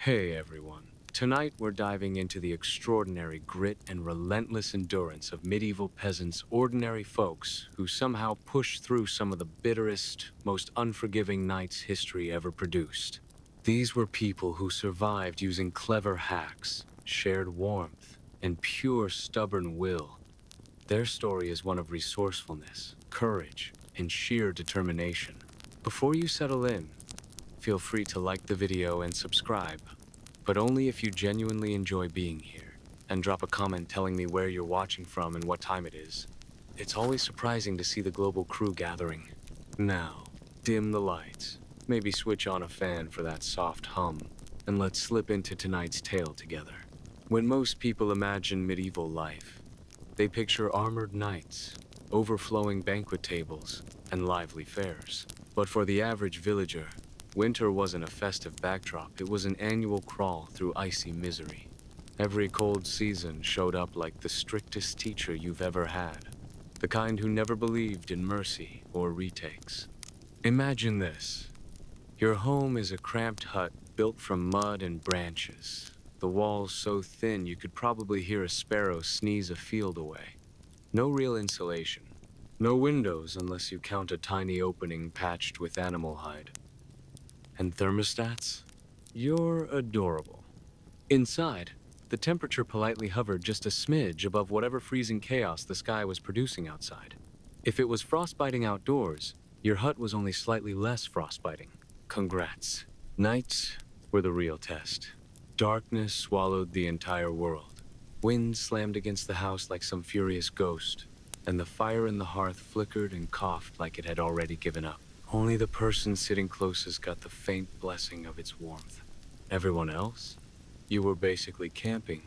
Hey everyone. Tonight we're diving into the extraordinary grit and relentless endurance of medieval peasants, ordinary folks who somehow pushed through some of the bitterest, most unforgiving nights history ever produced. These were people who survived using clever hacks, shared warmth, and pure stubborn will. Their story is one of resourcefulness, courage, and sheer determination. Before you settle in, feel free to like the video and subscribe, but only if you genuinely enjoy being here, and drop a comment telling me where you're watching from and what time it is. It's always surprising to see the global crew gathering. Now, dim the lights, maybe switch on a fan for that soft hum, and let's slip into tonight's tale together. When most people imagine medieval life, they picture armored knights, overflowing banquet tables, and lively fairs. But for the average villager, winter wasn't a festive backdrop, it was an annual crawl through icy misery. Every cold season showed up like the strictest teacher you've ever had, the kind who never believed in mercy or retakes. Imagine this. Your home is a cramped hut built from mud and branches, the walls so thin you could probably hear a sparrow sneeze a field away. No real insulation. No windows unless you count a tiny opening patched with animal hide. And thermostats? You're adorable. Inside, the temperature politely hovered just a smidge above whatever freezing chaos the sky was producing outside. If it was frostbiting outdoors, your hut was only slightly less frostbiting. Congrats. Nights were the real test. Darkness swallowed the entire world. Wind slammed against the house like some furious ghost, and the fire in the hearth flickered and coughed like it had already given up. Only the person sitting closest got the faint blessing of its warmth. Everyone else? You were basically camping,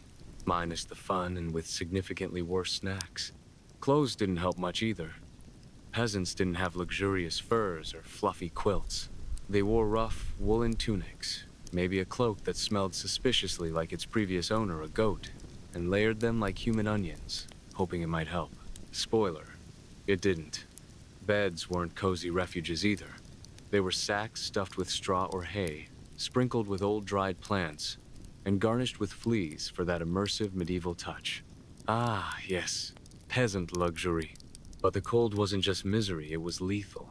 minus the fun and with significantly worse snacks. Clothes didn't help much either. Peasants didn't have luxurious furs or fluffy quilts. They wore rough, woolen tunics, maybe a cloak that smelled suspiciously like its previous owner, a goat, and layered them like human onions, hoping it might help. Spoiler, it didn't. Beds weren't cozy refuges either. They were sacks stuffed with straw or hay, sprinkled with old dried plants, and garnished with fleas for that immersive medieval touch. Ah, yes, peasant luxury. But the cold wasn't just misery, it was lethal.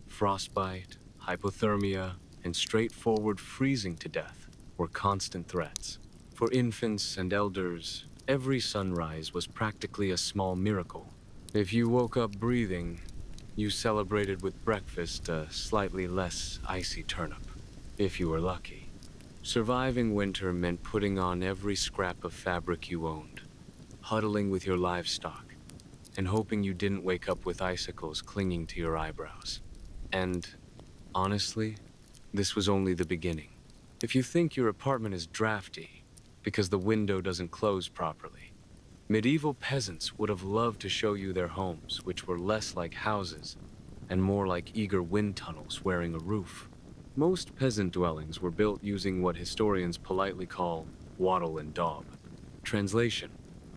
Frostbite, hypothermia, and straightforward freezing to death were constant threats. For infants and elders, every sunrise was practically a small miracle. If you woke up breathing, you celebrated with breakfast a slightly less icy turnip, if you were lucky. Surviving winter meant putting on every scrap of fabric you owned, huddling with your livestock, and hoping you didn't wake up with icicles clinging to your eyebrows. And, honestly, this was only the beginning. If you think your apartment is drafty because the window doesn't close properly, medieval peasants would have loved to show you their homes, which were less like houses and more like eager wind tunnels wearing a roof. Most peasant dwellings were built using what historians politely call wattle and daub. Translation: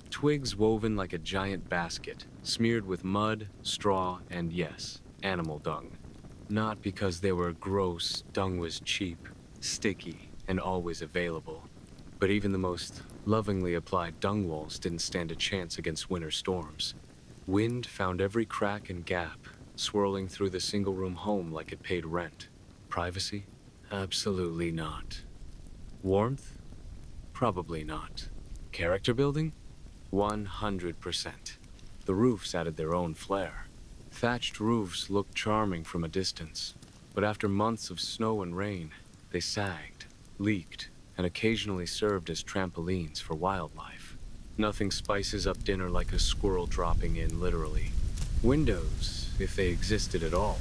twigs woven like a giant basket, smeared with mud, straw, and yes, animal dung. Not because they were gross, dung was cheap, sticky, and always available. But even the most lovingly applied dung walls didn't stand a chance against winter storms. Wind found every crack and gap, swirling through the single-room home like it paid rent. Privacy? Absolutely not. Warmth? Probably not. Character building? 100%. The roofs added their own flair. Thatched roofs looked charming from a distance, but after months of snow and rain, they sagged, leaked, and occasionally served as trampolines for wildlife. Nothing spices up dinner like a squirrel dropping in, literally. Windows, if they existed at all,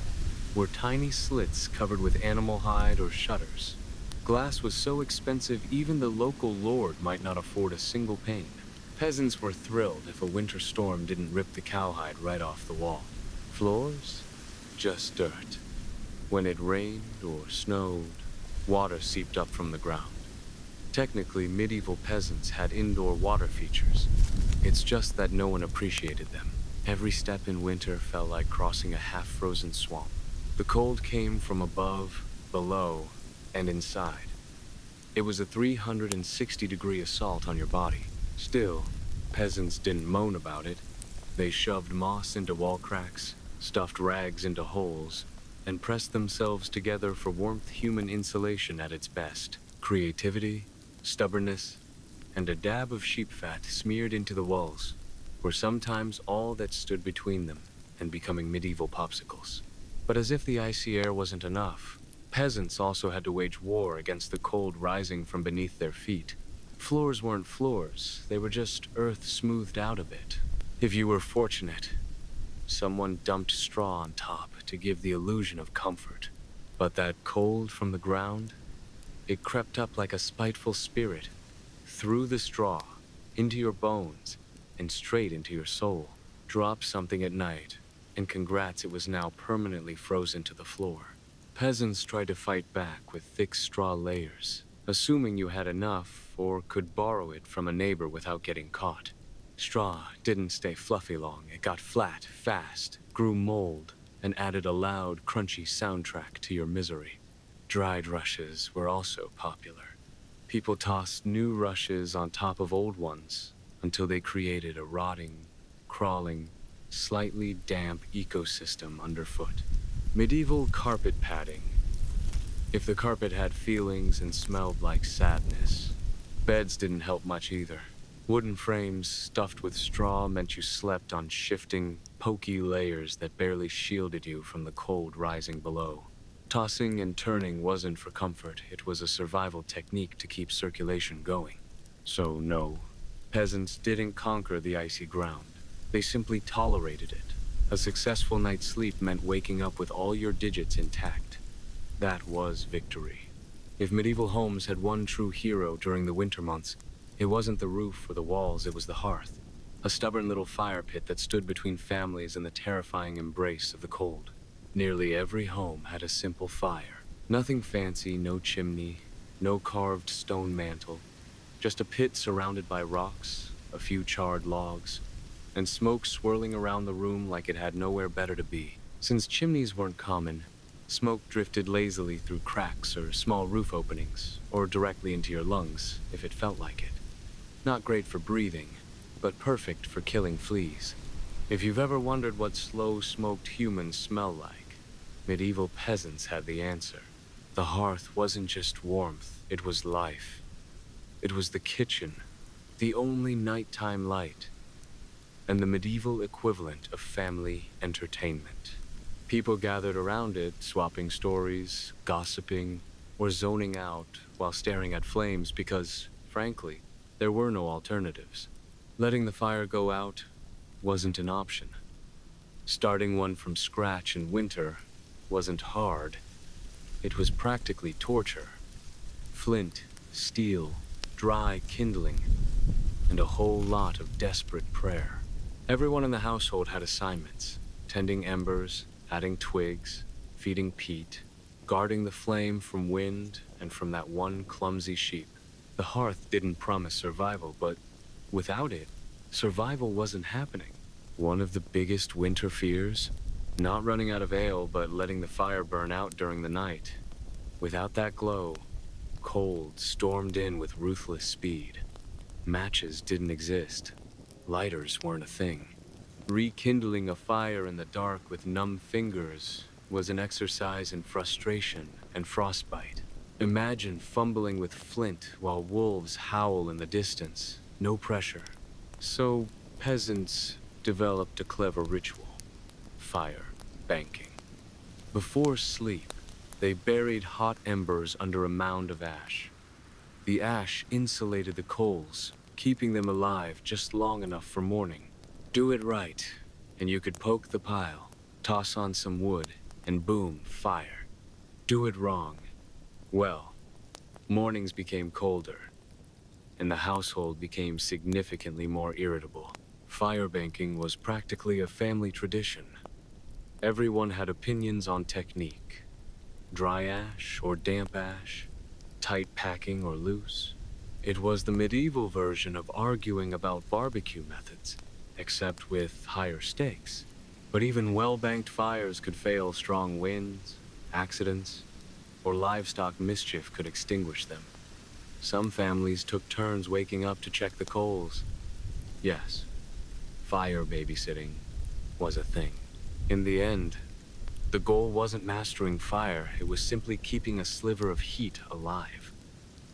were tiny slits covered with animal hide or shutters. Glass was so expensive even the local lord might not afford a single pane. Peasants were thrilled if a winter storm didn't rip the cowhide right off the wall. Floors? Just dirt. When it rained or snowed, water seeped up from the ground. Technically, medieval peasants had indoor water features. It's just that no one appreciated them. Every step in winter felt like crossing a half-frozen swamp. The cold came from above, below, and inside. It was a 360-degree assault on your body. Still, peasants didn't moan about it. They shoved moss into wall cracks, stuffed rags into holes, and pressed themselves together for warmth. Human insulation at its best. Creativity, stubbornness, and a dab of sheep fat smeared into the walls were sometimes all that stood between them and becoming medieval popsicles. But as if the icy air wasn't enough, peasants also had to wage war against the cold rising from beneath their feet. Floors weren't floors, they were just earth smoothed out a bit. If you were fortunate, someone dumped straw on top to give the illusion of comfort. But that cold from the ground, it crept up like a spiteful spirit, through the straw, into your bones, and straight into your soul. Drop something at night, and congrats, it was now permanently frozen to the floor. Peasants tried to fight back with thick straw layers, assuming you had enough or could borrow it from a neighbor without getting caught. Straw didn't stay fluffy long. It got flat, fast, grew mold, and added a loud, crunchy soundtrack to your misery. Dried rushes were also popular. People tossed new rushes on top of old ones until they created a rotting, crawling, slightly damp ecosystem underfoot. Medieval carpet padding. If the carpet had feelings and smelled like sadness, beds didn't help much either. Wooden frames stuffed with straw meant you slept on shifting, pokey layers that barely shielded you from the cold rising below. Tossing and turning wasn't for comfort, it was a survival technique to keep circulation going. So no, peasants didn't conquer the icy ground. They simply tolerated it. A successful night's sleep meant waking up with all your digits intact. That was victory. If medieval homes had one true hero during the winter months, it wasn't the roof or the walls, it was the hearth. A stubborn little fire pit that stood between families in the terrifying embrace of the cold. Nearly every home had a simple fire. Nothing fancy, no chimney, no carved stone mantle. Just a pit surrounded by rocks, a few charred logs, and smoke swirling around the room like it had nowhere better to be. Since chimneys weren't common, smoke drifted lazily through cracks or small roof openings, or directly into your lungs if it felt like it. Not great for breathing, but perfect for killing fleas. If you've ever wondered what slow-smoked humans smell like, medieval peasants had the answer. The hearth wasn't just warmth, it was life. It was the kitchen, the only nighttime light, and the medieval equivalent of family entertainment. People gathered around it, swapping stories, gossiping, or zoning out while staring at flames because, frankly, there were no alternatives. Letting the fire go out wasn't an option. Starting one from scratch in winter wasn't hard. It was practically torture. Flint, steel, dry kindling, and a whole lot of desperate prayer. Everyone in the household had assignments: tending embers, adding twigs, feeding peat, guarding the flame from wind and from that one clumsy sheep. The hearth didn't promise survival, but without it, survival wasn't happening. One of the biggest winter fears? Not running out of ale, but letting the fire burn out during the night. Without that glow, cold stormed in with ruthless speed. Matches didn't exist. Lighters weren't a thing. Rekindling a fire in the dark with numb fingers was an exercise in frustration and frostbite. Imagine fumbling with flint while wolves howl in the distance. No pressure. So, peasants developed a clever ritual: fire banking. Before sleep, they buried hot embers under a mound of ash. The ash insulated the coals, keeping them alive just long enough for morning. Do it right, and you could poke the pile, toss on some wood, and boom, fire. Do it wrong. Well, mornings became colder, and the household became significantly more irritable. Fire banking was practically a family tradition. Everyone had opinions on technique: dry ash or damp ash, tight packing or loose. It was the medieval version of arguing about barbecue methods, except with higher stakes. But even well-banked fires could fail. Strong winds, accidents, or livestock mischief could extinguish them. Some families took turns waking up to check the coals. Yes, fire babysitting was a thing. In the end, the goal wasn't mastering fire, it was simply keeping a sliver of heat alive.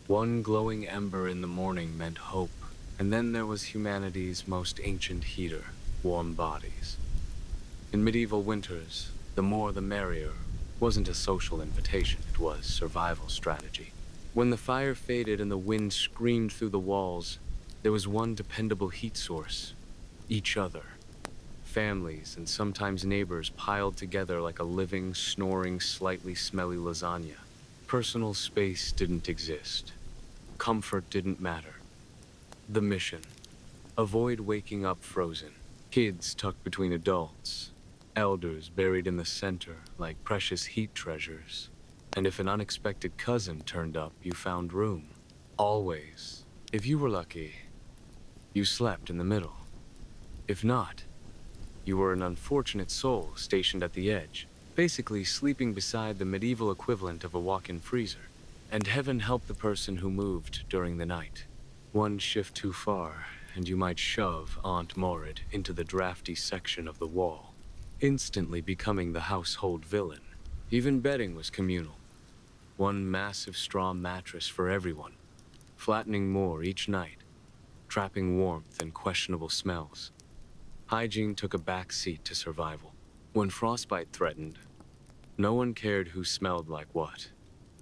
One glowing ember in the morning meant hope, and then there was humanity's most ancient heater, warm bodies. In medieval winters, the more the merrier wasn't a social invitation, it was survival strategy. When the fire faded and the wind screamed through the walls, there was one dependable heat source: each other. Families and sometimes neighbors piled together like a living, snoring, slightly smelly lasagna. Personal space didn't exist. Comfort didn't matter. The mission: avoid waking up frozen. Kids tucked between adults. Elders buried in the center like precious heat treasures. And if an unexpected cousin turned up, you found room. Always. If you were lucky, you slept in the middle. If not, you were an unfortunate soul stationed at the edge, basically sleeping beside the medieval equivalent of a walk-in freezer. And heaven help the person who moved during the night. One shift too far, and you might shove Aunt Morid into the drafty section of the wall, instantly becoming the household villain. Even bedding was communal. One massive straw mattress for everyone, flattening more each night, trapping warmth and questionable smells. Hygiene took a back seat to survival. When frostbite threatened, no one cared who smelled like what.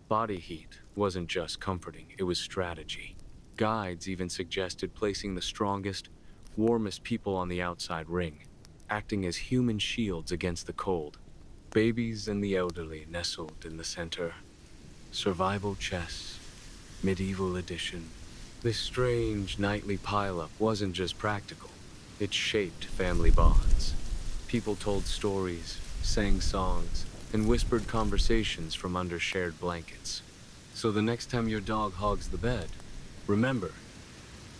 Body heat wasn't just comforting, it was strategy. Guides even suggested placing the strongest, warmest people on the outside ring, acting as human shields against the cold. Babies and the elderly nestled in the center. Survival chess, medieval edition. This strange nightly pileup wasn't just practical, it shaped family bonds. People told stories, sang songs, and whispered conversations from under shared blankets. So the next time your dog hogs the bed, remember,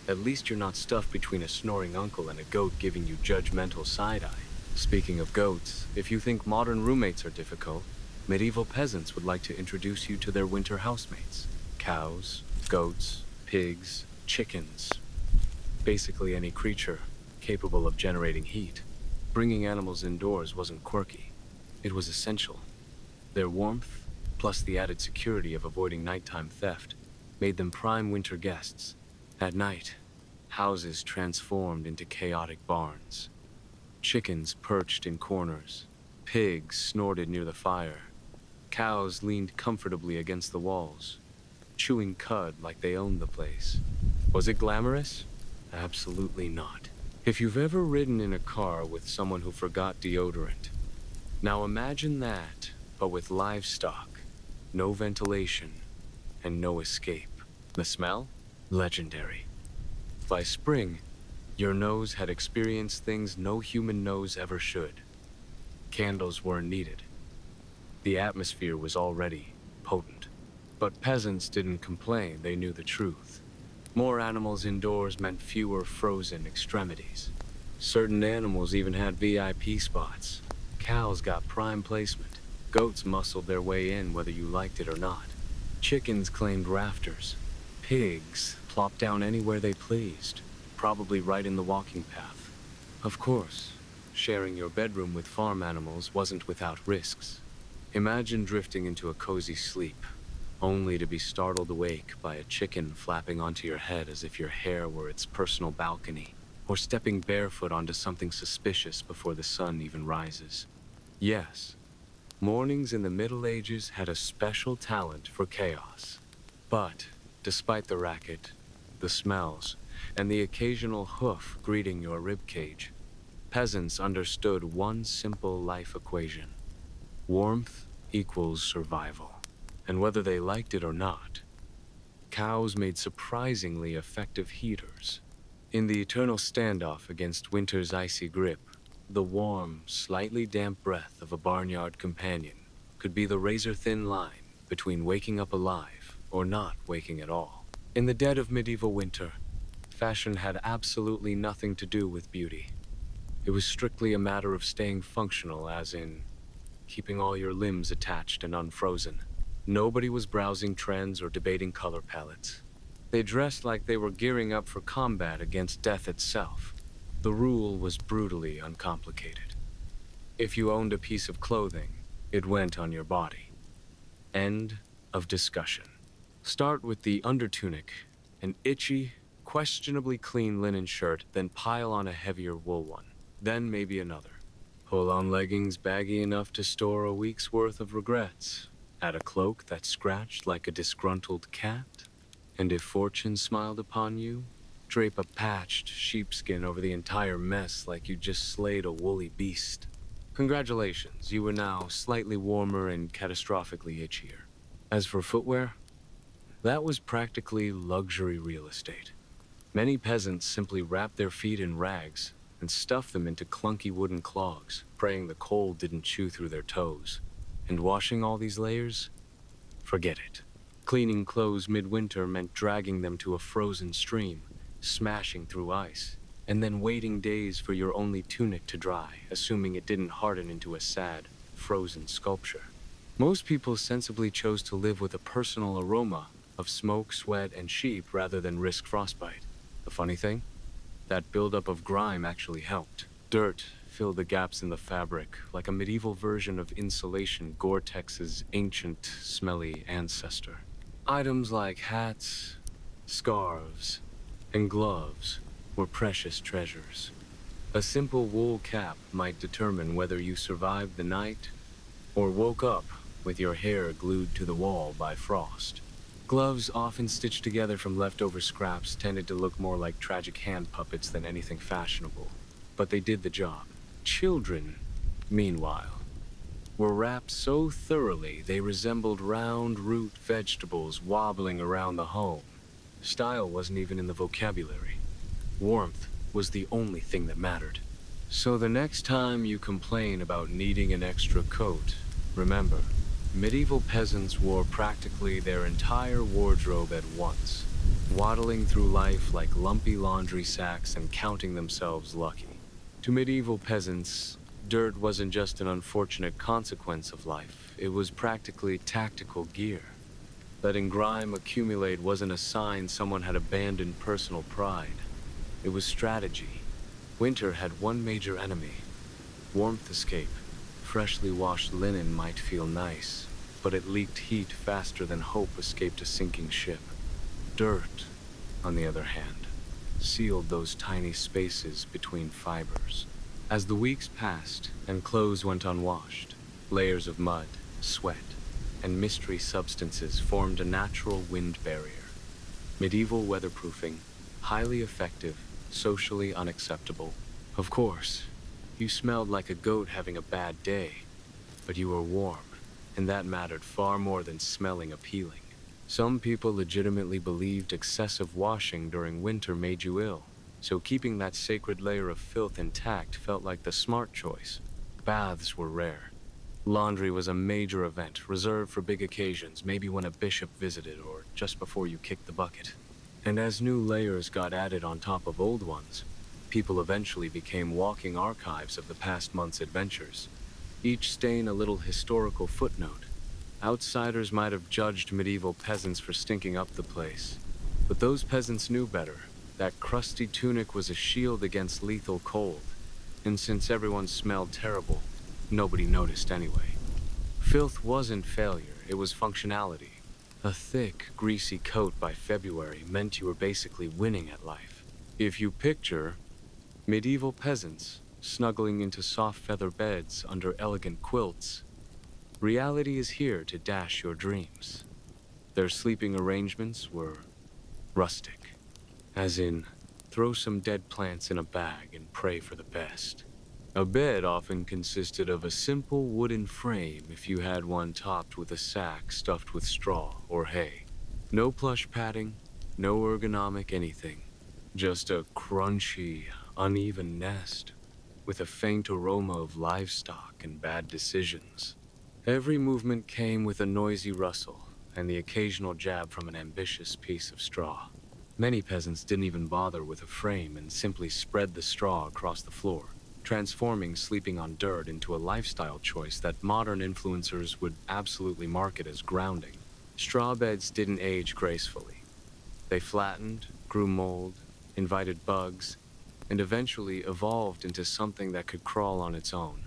at least you're not stuffed between a snoring uncle and a goat giving you judgmental side-eye. Speaking of goats, if you think modern roommates are difficult, medieval peasants would like to introduce you to their winter housemates. Cows, goats, pigs, chickens. Basically any creature capable of generating heat. Bringing animals indoors wasn't quirky. It was essential. Their warmth, plus the added security of avoiding nighttime theft, made them prime winter guests. At night, houses transformed into chaotic barns. Chickens perched in corners. Pigs snorted near the fire. Cows leaned comfortably against the walls, chewing cud like they owned the place. Was it glamorous? Absolutely not. If you've ever ridden in a car with someone who forgot deodorant, now imagine that, but with livestock, no ventilation, and no escape. The smell? Legendary. By spring, your nose had experienced things no human nose ever should. Candles weren't needed. The atmosphere was already potent. But peasants didn't complain, they knew the truth. More animals indoors meant fewer frozen extremities. Certain animals even had VIP spots. Cows got prime placement. Goats muscled their way in whether you liked it or not. Chickens claimed rafters. Pigs plopped down anywhere they pleased, probably right in the walking path. Of course, sharing your bedroom with farm animals wasn't without risks. Imagine drifting into a cozy sleep, only to be startled awake by a chicken flapping onto your head as if your hair were its personal balcony, or stepping barefoot onto something suspicious before the sun even rises. Yes, mornings in the Middle Ages had a special talent for chaos. But, despite the racket, the smells, and the occasional hoof greeting your ribcage, peasants understood one simple life equation. Warmth equals survival. And whether they liked it or not, cows made surprisingly effective heaters. In the eternal standoff against winter's icy grip, the warm, slightly damp breath of a barnyard companion could be the razor-thin line between waking up alive or not waking at all. In the dead of medieval winter, fashion had absolutely nothing to do with beauty. It was strictly a matter of staying functional, as in keeping all your limbs attached and unfrozen. Nobody was browsing trends or debating color palettes. They dressed like they were gearing up for combat against death itself. The rule was brutally uncomplicated. If you owned a piece of clothing, it went on your body. End of discussion. Start with the undertunic, an itchy, questionably clean linen shirt, then pile on a heavier wool one. Then maybe another. Pull on leggings baggy enough to store a week's worth of regrets. Add a cloak that scratched like a disgruntled cat. And if fortune smiled upon you, drape a patched sheepskin over the entire mess like you just slayed a woolly beast. Congratulations, you were now slightly warmer and catastrophically itchier. As for footwear, that was practically luxury real estate. Many peasants simply wrapped their feet in rags and stuffed them into clunky wooden clogs, praying the cold didn't chew through their toes. And washing all these layers? Forget it. Cleaning clothes midwinter meant dragging them to a frozen stream, smashing through ice, and then waiting days for your only tunic to dry, assuming it didn't harden into a sad, frozen sculpture. Most people sensibly chose to live with a personal aroma of smoke, sweat, and sheep rather than risk frostbite. The funny thing? That buildup of grime actually helped. Dirt filled the gaps in the fabric, like a medieval version of insulation, Gore-Tex's ancient, smelly ancestor. Items like hats, scarves, and gloves were precious treasures. A simple wool cap might determine whether you survived the night or woke up with your hair glued to the wall by frost. Gloves, often stitched together from leftover scraps, tended to look more like tragic hand puppets than anything fashionable, but they did the job. Children, meanwhile, were wrapped so thoroughly they resembled round root vegetables wobbling around the home. Style wasn't even in the vocabulary. Warmth was the only thing that mattered. So the next time you complain about needing an extra coat, remember, medieval peasants wore practically their entire wardrobe at once, waddling through life like lumpy laundry sacks and counting themselves lucky. To medieval peasants, dirt wasn't just an unfortunate consequence of life, it was practically tactical gear. Letting grime accumulate wasn't a sign someone had abandoned personal pride. It was strategy. Winter had one major enemy: warmth escape. Freshly washed linen might feel nice, but it leaked heat faster than hope escaped a sinking ship. Dirt, on the other hand, sealed those tiny spaces between fibers. As the weeks passed and clothes went unwashed, layers of mud, sweat, and mystery substances formed a natural wind barrier. Medieval weatherproofing, highly effective, socially unacceptable. Of course, you smelled like a goat having a bad day, but you were warm, and that mattered far more than smelling appealing. Some people legitimately believed excessive washing during winter made you ill, so keeping that sacred layer of filth intact felt like the smart choice. Baths were rare. Laundry was a major event, reserved for big occasions, maybe when a bishop visited or just before you kicked the bucket. And as new layers got added on top of old ones, people eventually became walking archives of the past month's adventures, each stain a little historical footnote. Outsiders might have judged medieval peasants for stinking up the place, but those peasants knew better. That crusty tunic was a shield against lethal cold, and since everyone smelled terrible, nobody noticed anyway. Filth wasn't failure, it was functionality. A thick, greasy coat by February meant you were basically winning at life. If you picture medieval peasants snuggling into soft feather beds under elegant quilts, reality is here to dash your dreams. Their sleeping arrangements were rustic, as in, throw some dead plants in a bag and pray for the best. A bed often consisted of a simple wooden frame if you had one topped with a sack stuffed with straw or hay. No plush padding, no ergonomic anything. Just a crunchy, uneven nest with a faint aroma of livestock and bad decisions. Every movement came with a noisy rustle and the occasional jab from an ambitious piece of straw. Many peasants didn't even bother with a frame and simply spread the straw across the floor, transforming sleeping on dirt into a lifestyle choice that modern influencers would absolutely market as grounding. Straw beds didn't age gracefully. They flattened, grew mold, invited bugs, and eventually evolved into something that could crawl on its own.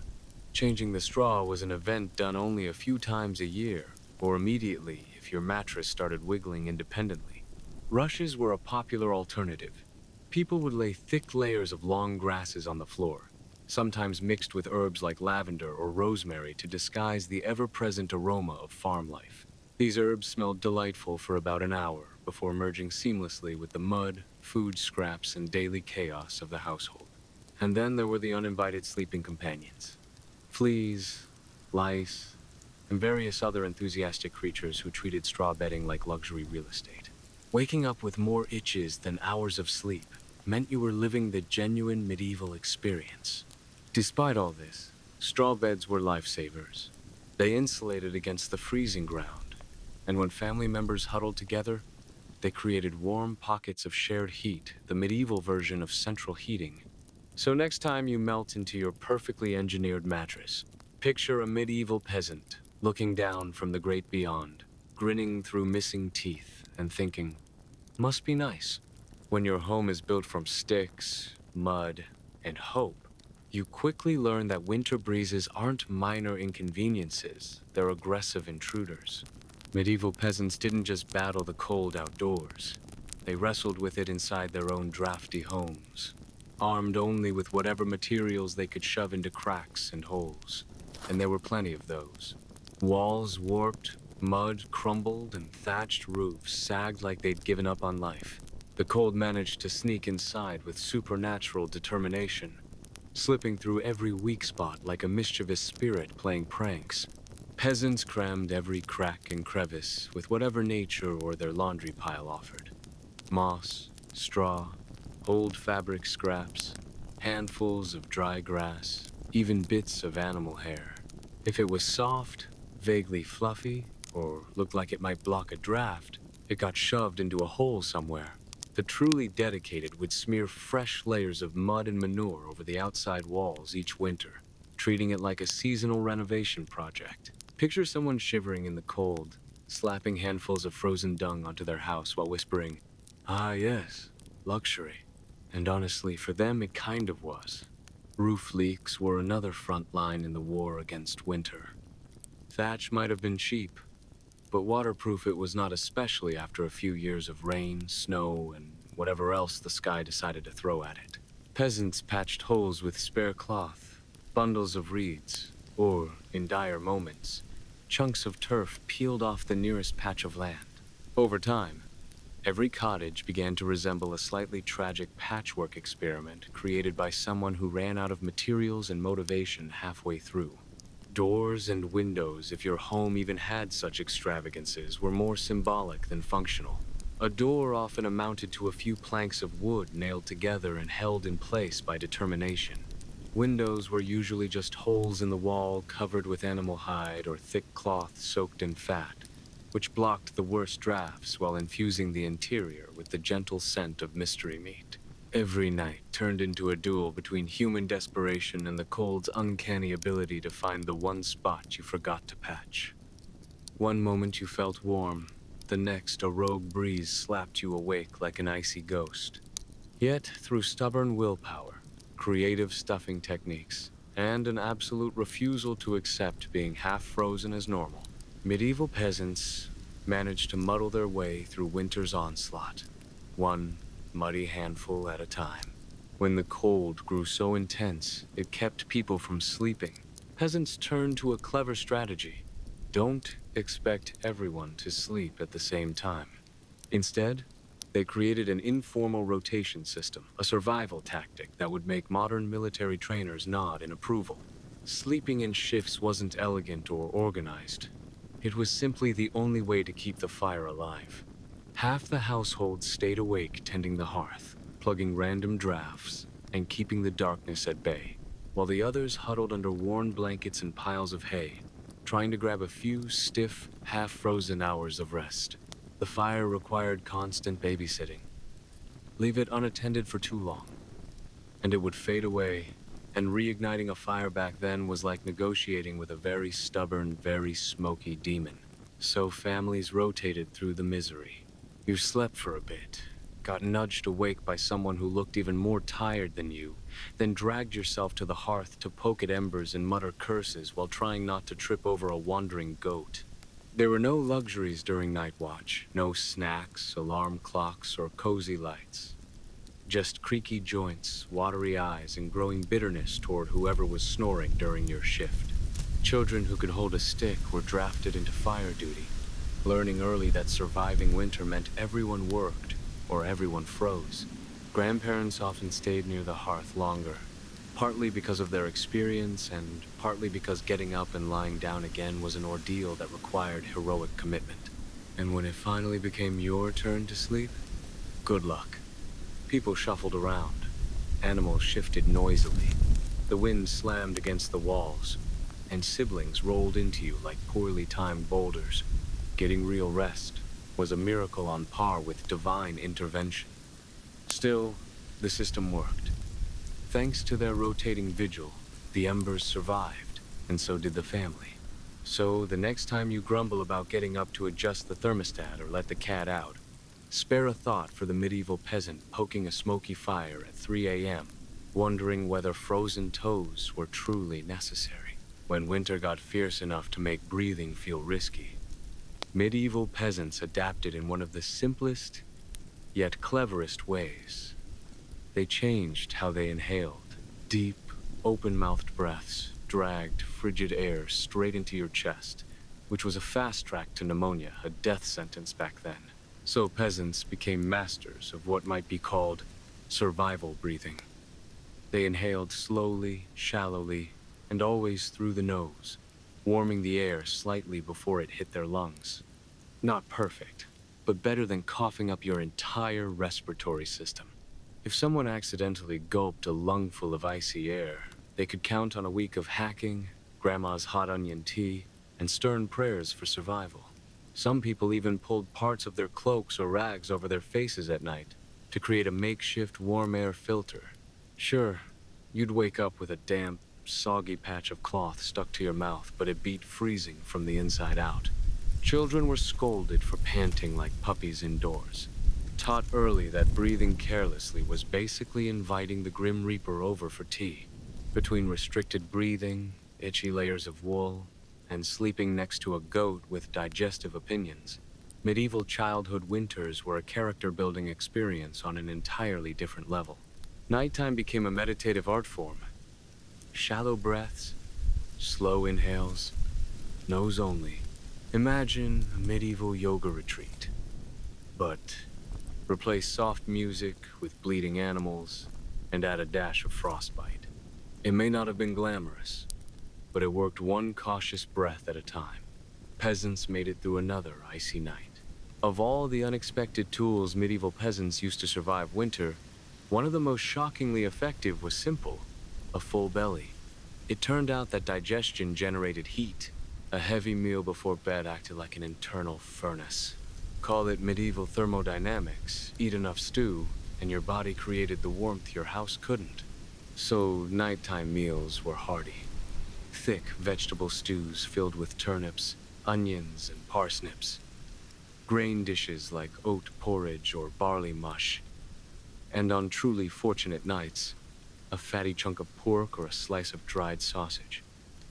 Changing the straw was an event done only a few times a year, or immediately if your mattress started wiggling independently. Rushes were a popular alternative. People would lay thick layers of long grasses on the floor, sometimes mixed with herbs like lavender or rosemary to disguise the ever-present aroma of farm life. These herbs smelled delightful for about an hour before merging seamlessly with the mud, food scraps, and daily chaos of the household. And then there were the uninvited sleeping companions. Fleas, lice, and various other enthusiastic creatures who treated straw bedding like luxury real estate. Waking up with more itches than hours of sleep meant you were living the genuine medieval experience. Despite all this, straw beds were lifesavers. They insulated against the freezing ground, and when family members huddled together, they created warm pockets of shared heat, the medieval version of central heating. So next time you melt into your perfectly engineered mattress, picture a medieval peasant looking down from the great beyond, grinning through missing teeth and thinking, must be nice. When your home is built from sticks, mud, and hope, you quickly learn that winter breezes aren't minor inconveniences, they're aggressive intruders. Medieval peasants didn't just battle the cold outdoors. They wrestled with it inside their own drafty homes, armed only with whatever materials they could shove into cracks and holes. And there were plenty of those. Walls warped, mud crumbled, and thatched roofs sagged like they'd given up on life. The cold managed to sneak inside with supernatural determination, slipping through every weak spot like a mischievous spirit playing pranks. Peasants crammed every crack and crevice with whatever nature or their laundry pile offered. Moss, straw, old fabric scraps, handfuls of dry grass, even bits of animal hair. If it was soft, vaguely fluffy, or looked like it might block a draft, it got shoved into a hole somewhere. The truly dedicated would smear fresh layers of mud and manure over the outside walls each winter, treating it like a seasonal renovation project. Picture someone shivering in the cold, slapping handfuls of frozen dung onto their house while whispering, "Ah, yes, luxury." And honestly, for them, it kind of was. Roof leaks were another front line in the war against winter. Thatch might have been cheap, but waterproof it was not, especially after a few years of rain, snow, and whatever else the sky decided to throw at it. Peasants patched holes with spare cloth, bundles of reeds, or, in dire moments, chunks of turf peeled off the nearest patch of land. Over time, every cottage began to resemble a slightly tragic patchwork experiment created by someone who ran out of materials and motivation halfway through. Doors and windows, if your home even had such extravagances, were more symbolic than functional. A door often amounted to a few planks of wood nailed together and held in place by determination. Windows were usually just holes in the wall covered with animal hide or thick cloth soaked in fat, which blocked the worst drafts while infusing the interior with the gentle scent of mystery meat. Every night turned into a duel between human desperation and the cold's uncanny ability to find the one spot you forgot to patch. One moment you felt warm, the next a rogue breeze slapped you awake like an icy ghost. Yet, through stubborn willpower, creative stuffing techniques, and an absolute refusal to accept being half frozen as normal, medieval peasants managed to muddle their way through winter's onslaught, one muddy handful at a time. When the cold grew so intense it kept people from sleeping, peasants turned to a clever strategy. Don't expect everyone to sleep at the same time. Instead, they created an informal rotation system, a survival tactic that would make modern military trainers nod in approval. Sleeping in shifts wasn't elegant or organized. It was simply the only way to keep the fire alive. Half the household stayed awake tending the hearth, plugging random drafts, and keeping the darkness at bay, while the others huddled under worn blankets and piles of hay, trying to grab a few stiff, half-frozen hours of rest. The fire required constant babysitting. Leave it unattended for too long, and it would fade away, and reigniting a fire back then was like negotiating with a very stubborn, very smoky demon. So families rotated through the misery. You slept for a bit, got nudged awake by someone who looked even more tired than you, then dragged yourself to the hearth to poke at embers and mutter curses while trying not to trip over a wandering goat. There were no luxuries during night watch, no snacks, alarm clocks, or cozy lights. Just creaky joints, watery eyes, and growing bitterness toward whoever was snoring during your shift. Children who could hold a stick were drafted into fire duty, learning early that surviving winter meant everyone worked or everyone froze. Grandparents often stayed near the hearth longer, partly because of their experience and partly because getting up and lying down again was an ordeal that required heroic commitment. And when it finally became your turn to sleep, good luck. People shuffled around. Animals shifted noisily. The wind slammed against the walls, and siblings rolled into you like poorly timed boulders. Getting real rest was a miracle on par with divine intervention. Still, the system worked. Thanks to their rotating vigil, the embers survived, and so did the family. So, the next time you grumble about getting up to adjust the thermostat or let the cat out, spare a thought for the medieval peasant poking a smoky fire at 3 a.m., wondering whether frozen toes were truly necessary. When winter got fierce enough to make breathing feel risky, medieval peasants adapted in one of the simplest, yet cleverest ways. They changed how they inhaled. Deep, open-mouthed breaths dragged frigid air straight into your chest, which was a fast track to pneumonia, a death sentence back then. So peasants became masters of what might be called survival breathing. They inhaled slowly, shallowly, and always through the nose, warming the air slightly before it hit their lungs. Not perfect, but better than coughing up your entire respiratory system. If someone accidentally gulped a lungful of icy air, they could count on a week of hacking, grandma's hot onion tea, and stern prayers for survival. Some people even pulled parts of their cloaks or rags over their faces at night to create a makeshift warm air filter. Sure, you'd wake up with a damp, soggy patch of cloth stuck to your mouth, but it beat freezing from the inside out. Children were scolded for panting like puppies indoors, taught early that breathing carelessly was basically inviting the Grim Reaper over for tea. Between restricted breathing, itchy layers of wool, and sleeping next to a goat with digestive opinions, medieval childhood winters were a character-building experience on an entirely different level. Nighttime became a meditative art form. Shallow breaths, slow inhales, nose only. Imagine a medieval yoga retreat, but replace soft music with bleeding animals and add a dash of frostbite. It may not have been glamorous, but it worked one cautious breath at a time. Peasants made it through another icy night. Of all the unexpected tools medieval peasants used to survive winter, one of the most shockingly effective was simple: a full belly. It turned out that digestion generated heat. A heavy meal before bed acted like an internal furnace. Call it medieval thermodynamics. Eat enough stew, and your body created the warmth your house couldn't. So nighttime meals were hearty. Thick vegetable stews filled with turnips, onions, and parsnips. Grain dishes like oat porridge or barley mush. And on truly fortunate nights, a fatty chunk of pork or a slice of dried sausage.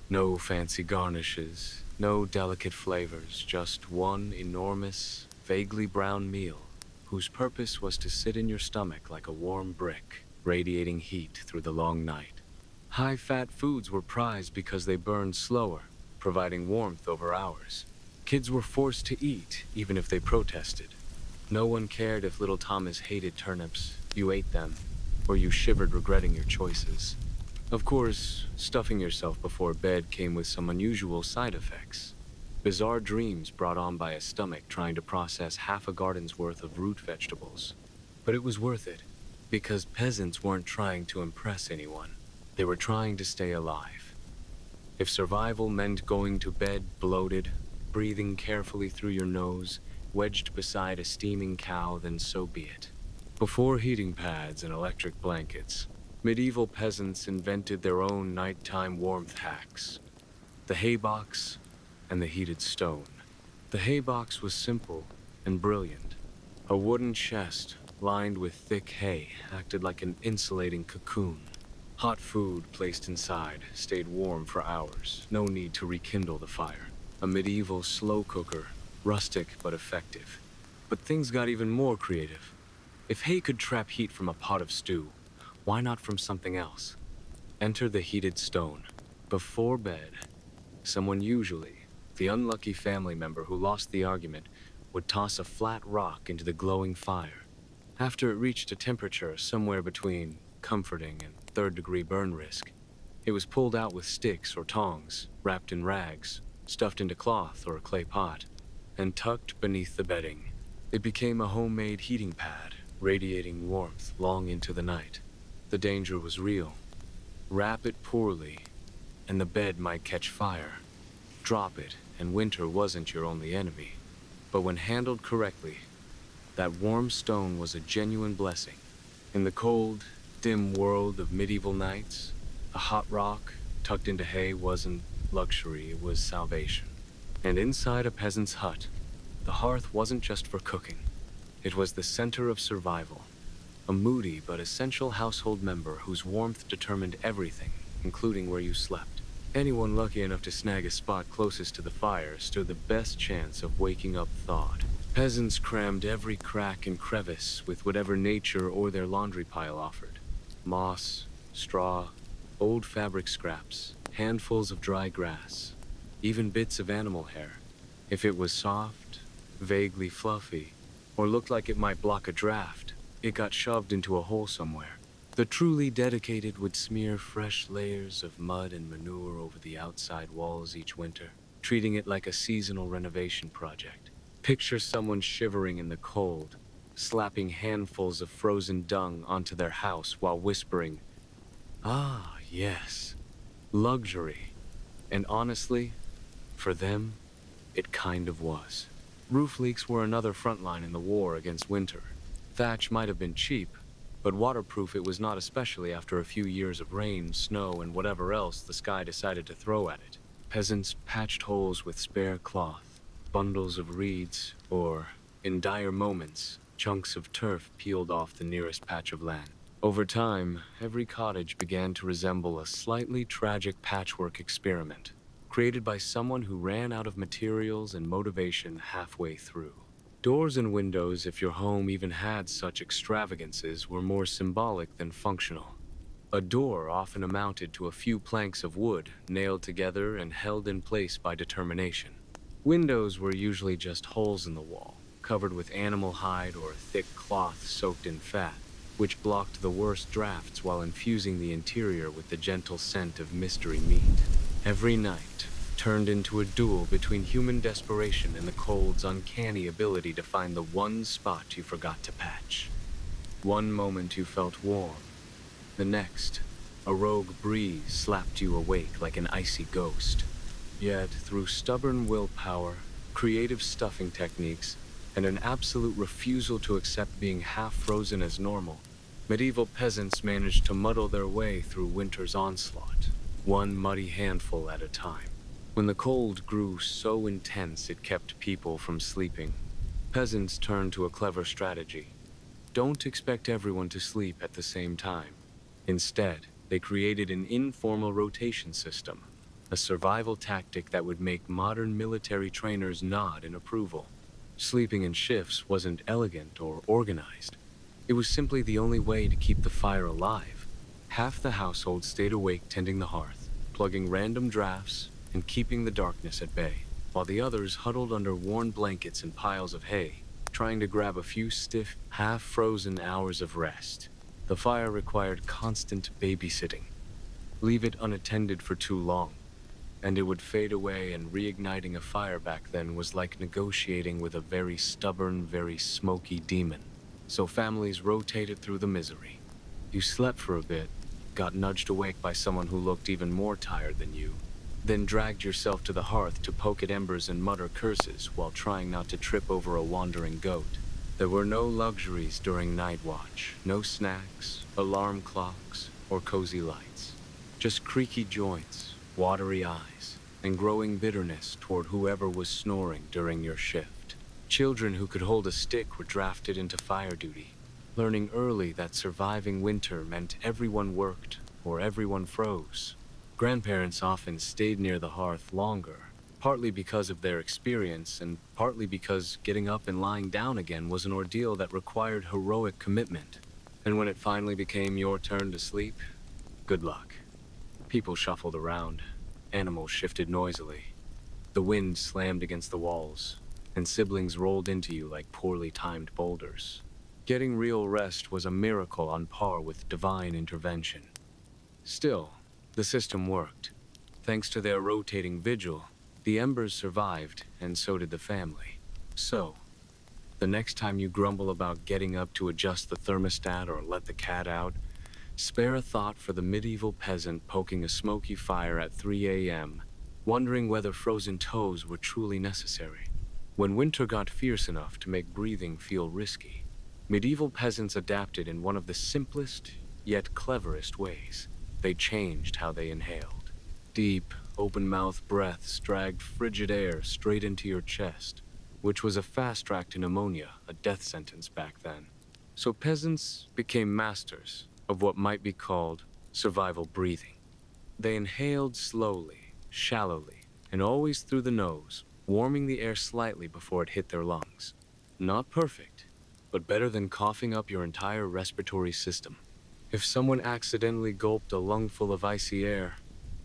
No fancy garnishes, no delicate flavors, just one enormous, vaguely brown meal whose purpose was to sit in your stomach like a warm brick, radiating heat through the long night. High-fat foods were prized because they burned slower, providing warmth over hours. Kids were forced to eat, even if they protested. No one cared if little Thomas hated turnips. You ate them, or you shivered regretting your choices. Of course, stuffing yourself before bed came with some unusual side effects. Bizarre dreams brought on by a stomach trying to process half a garden's worth of root vegetables. But it was worth it, because peasants weren't trying to impress anyone. They were trying to stay alive. If survival meant going to bed bloated, breathing carefully through your nose, wedged beside a steaming cow, then so be it. Before heating pads and electric blankets, medieval peasants invented their own nighttime warmth hacks: the hay box and the heated stone. The hay box was simple and brilliant. A wooden chest, lined with thick hay, acted like an insulating cocoon. Hot food placed inside stayed warm for hours, no need to rekindle the fire. A medieval slow cooker, rustic but effective. But things got even more creative. If hay could trap heat from a pot of stew, why not from something else? Enter the heated stone. Before bed, someone, usually the unlucky family member who lost the argument, would toss a flat rock into the glowing fire. After it reached a temperature somewhere between comforting and third-degree burn risk, it was pulled out with sticks or tongs, wrapped in rags, stuffed into cloth or a clay pot, and tucked beneath the bedding. It became a homemade heating pad, radiating warmth long into the night. The danger was real. Wrap it poorly, and the bed might catch fire. Drop it, and winter wasn't your only enemy. But when handled correctly, that warm stone was a genuine blessing. In the cold, dim world of medieval nights, a hot rock tucked into hay wasn't luxury, it was salvation. And inside a peasant's hut, the hearth wasn't just for cooking. It was the center of survival. A moody but essential household member whose warmth determined everything, including where you slept. Anyone lucky enough to snag a spot closest to the fire stood the best chance of waking up thawed. Peasants crammed every crack and crevice with whatever nature or their laundry pile offered. Moss, straw, old fabric scraps, handfuls of dry grass, even bits of animal hair. If it was soft, vaguely fluffy, or looked like it might block a draft, it got shoved into a hole somewhere. The truly dedicated would smear fresh layers of mud and manure over the outside walls each winter, treating it like a seasonal renovation project. Picture someone shivering in the cold, slapping handfuls of frozen dung onto their house while whispering, "Ah, yes, luxury." And honestly, for them, it kind of was. Roof leaks were another front line in the war against winter. Thatch might have been cheap, but waterproof it was not, especially after a few years of rain, snow, and whatever else the sky decided to throw at it. Peasants patched holes with spare cloth, bundles of reeds, or, in dire moments, chunks of turf peeled off the nearest patch of land. Over time, every cottage began to resemble a slightly tragic patchwork experiment, created by someone who ran out of materials and motivation halfway through. Doors and windows, if your home even had such extravagances, were more symbolic than functional. A door often amounted to a few planks of wood, nailed together and held in place by determination. Windows were usually just holes in the wall, covered with animal hide or thick cloth soaked in fat, which blocked the worst drafts while infusing the interior with the gentle scent of mystery meat. Every night turned into a duel between human desperation and the cold's uncanny ability to find the one spot you forgot to patch. One moment you felt warm. The next, a rogue breeze slapped you awake like an icy ghost. Yet, through stubborn willpower, creative stuffing techniques, and an absolute refusal to accept being half frozen as normal, medieval peasants managed to muddle their way through winter's onslaught, one muddy handful at a time. When the cold grew so intense it kept people from sleeping, peasants turned to a clever strategy. Don't expect everyone to sleep at the same time. Instead, they created an informal rotation system, a survival tactic that would make modern military trainers nod in approval. Sleeping in shifts wasn't elegant or organized. It was simply the only way to keep the fire alive. Half the household stayed awake tending the hearth, plugging random drafts and keeping the darkness at bay, while the others huddled under worn blankets and piles of hay, trying to grab a few stiff, half-frozen hours of rest. The fire required constant babysitting. Leave it unattended for too long, and it would fade away, and reigniting a fire back then was like negotiating with a very stubborn, very smoky demon. So families rotated through the misery. You slept for a bit, got nudged awake by someone who looked even more tired than you, then dragged yourself to the hearth to poke at embers and mutter curses while trying not to trip over a wandering goat. There were no luxuries during night watch, no snacks, alarm clocks, or cozy lights. Just creaky joints, watery eyes, and growing bitterness toward whoever was snoring during your shift. Children who could hold a stick were drafted into fire duty, learning early that surviving winter meant everyone worked or everyone froze. Grandparents often stayed near the hearth longer, partly because of their experience and partly because getting up and lying down again was an ordeal that required heroic commitment. And when it finally became your turn to sleep, good luck. People shuffled around, animals shifted noisily, the wind slammed against the walls, and siblings rolled into you like poorly timed boulders. Getting real rest was a miracle on par with divine intervention. Still, the system worked. Thanks to their rotating vigil, the embers survived, and so did the family. So, the next time you grumble about getting up to adjust the thermostat or let the cat out, spare a thought for the medieval peasant poking a smoky fire at 3 a.m., wondering whether frozen toes were truly necessary. When winter got fierce enough to make breathing feel risky, medieval peasants adapted in one of the simplest, yet cleverest ways. They changed how they inhaled. Deep, open-mouth breaths dragged frigid air straight into your chest, which was a fast track to pneumonia, a death sentence back then. So peasants became masters of what might be called survival breathing. They inhaled slowly, shallowly, and always through the nose, warming the air slightly before it hit their lungs. Not perfect, but better than coughing up your entire respiratory system. If someone accidentally gulped a lungful of icy air,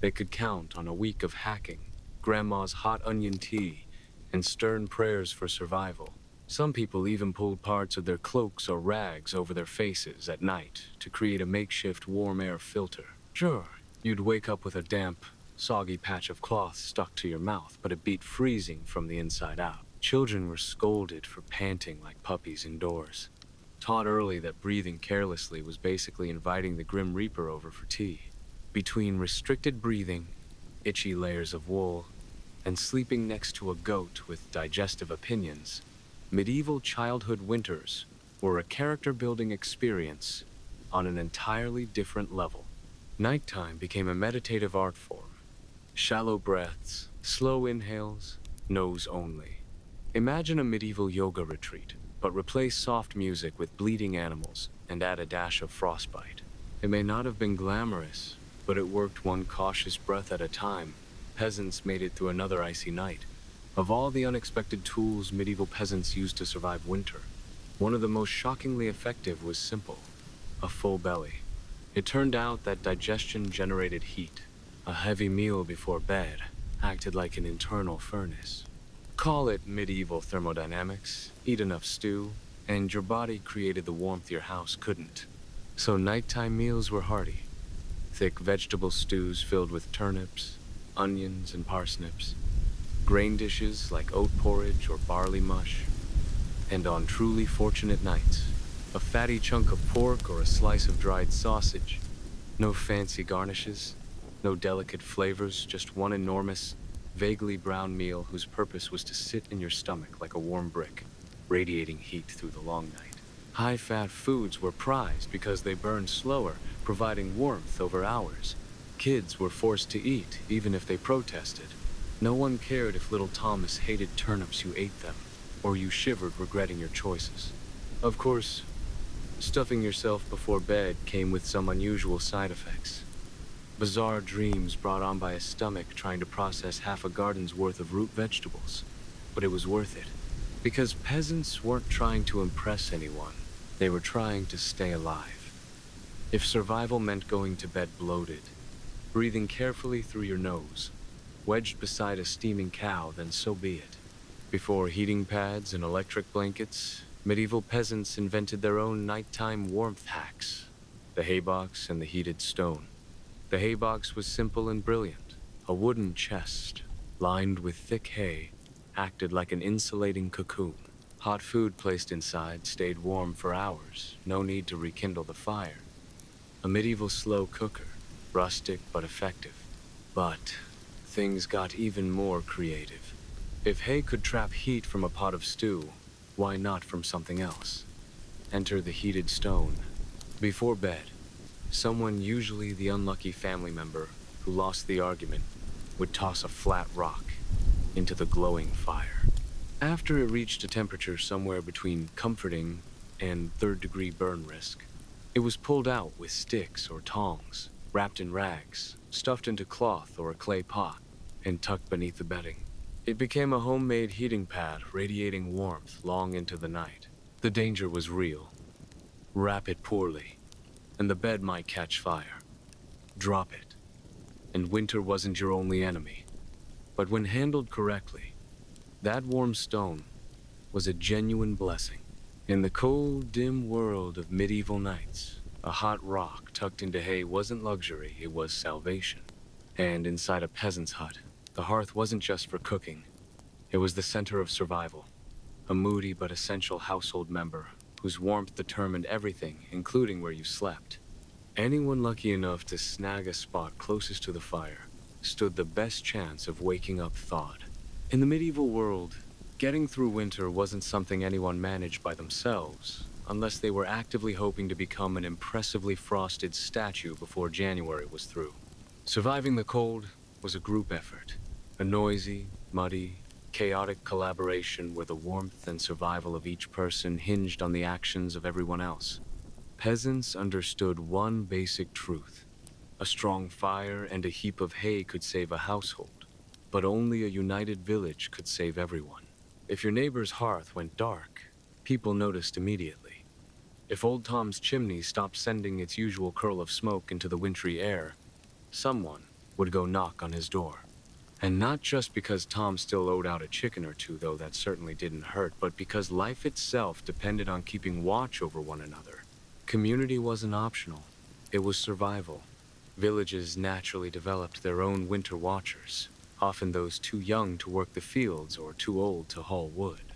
they could count on a week of hacking, grandma's hot onion tea, and stern prayers for survival. Some people even pulled parts of their cloaks or rags over their faces at night to create a makeshift warm air filter. Sure, you'd wake up with a damp, soggy patch of cloth stuck to your mouth, but it beat freezing from the inside out. Children were scolded for panting like puppies indoors, taught early that breathing carelessly was basically inviting the Grim Reaper over for tea. Between restricted breathing, itchy layers of wool, and sleeping next to a goat with digestive opinions, medieval childhood winters were a character-building experience on an entirely different level. Nighttime became a meditative art form. Shallow breaths, slow inhales, nose only. Imagine a medieval yoga retreat, but replace soft music with bleeding animals and add a dash of frostbite. It may not have been glamorous, but it worked one cautious breath at a time. Peasants made it through another icy night. Of all the unexpected tools medieval peasants used to survive winter, one of the most shockingly effective was simple: a full belly. It turned out that digestion generated heat. A heavy meal before bed acted like an internal furnace. Call it medieval thermodynamics, eat enough stew, and your body created the warmth your house couldn't. So nighttime meals were hearty. Thick vegetable stews filled with turnips, onions, and parsnips. Grain dishes like oat porridge or barley mush. And on truly fortunate nights, a fatty chunk of pork or a slice of dried sausage. No fancy garnishes, no delicate flavors, just one enormous, vaguely brown meal whose purpose was to sit in your stomach like a warm brick, radiating heat through the long night. High-fat foods were prized because they burned slower, providing warmth over hours. Kids were forced to eat, even if they protested. No one cared if little Thomas hated turnips you ate them, or you shivered regretting your choices. Of course, stuffing yourself before bed came with some unusual side effects. Bizarre dreams brought on by a stomach trying to process half a garden's worth of root vegetables. But it was worth it, because peasants weren't trying to impress anyone. They were trying to stay alive. If survival meant going to bed bloated, breathing carefully through your nose, wedged beside a steaming cow, then so be it. Before heating pads and electric blankets, medieval peasants invented their own nighttime warmth hacks: the haybox and the heated stone. The haybox was simple and brilliant. A wooden chest, lined with thick hay, acted like an insulating cocoon. Hot food placed inside stayed warm for hours, no need to rekindle the fire. A medieval slow cooker, rustic but effective. But things got even more creative. If hay could trap heat from a pot of stew, why not from something else? Enter the heated stone. Before bed, someone, usually the unlucky family member who lost the argument, would toss a flat rock into the glowing fire. After it reached a temperature somewhere between comforting and third-degree burn risk, it was pulled out with sticks or tongs, wrapped in rags, stuffed into cloth or a clay pot, and tucked beneath the bedding. It became a homemade heating pad, radiating warmth long into the night. The danger was real. Wrap it poorly, and the bed might catch fire. Drop it, and winter wasn't your only enemy. But when handled correctly, that warm stone was a genuine blessing. In the cold, dim world of medieval nights, a hot rock tucked into hay wasn't luxury, it was salvation. And inside a peasant's hut, the hearth wasn't just for cooking, it was the center of survival. A moody but essential household member whose warmth determined everything, including where you slept. Anyone lucky enough to snag a spot closest to the fire stood the best chance of waking up thawed. In the medieval world, getting through winter wasn't something anyone managed by themselves, unless they were actively hoping to become an impressively frosted statue before January was through. Surviving the cold was a group effort, a noisy, muddy, chaotic collaboration where the warmth and survival of each person hinged on the actions of everyone else. Peasants understood one basic truth. A strong fire and a heap of hay could save a household, but only a united village could save everyone. If your neighbor's hearth went dark, people noticed immediately. If Old Tom's chimney stopped sending its usual curl of smoke into the wintry air, someone would go knock on his door. And not just because Tom still owed out a chicken or two, though that certainly didn't hurt, but because life itself depended on keeping watch over one another. Community wasn't optional, it was survival. Villages naturally developed their own winter watchers, often those too young to work the fields or too old to haul wood.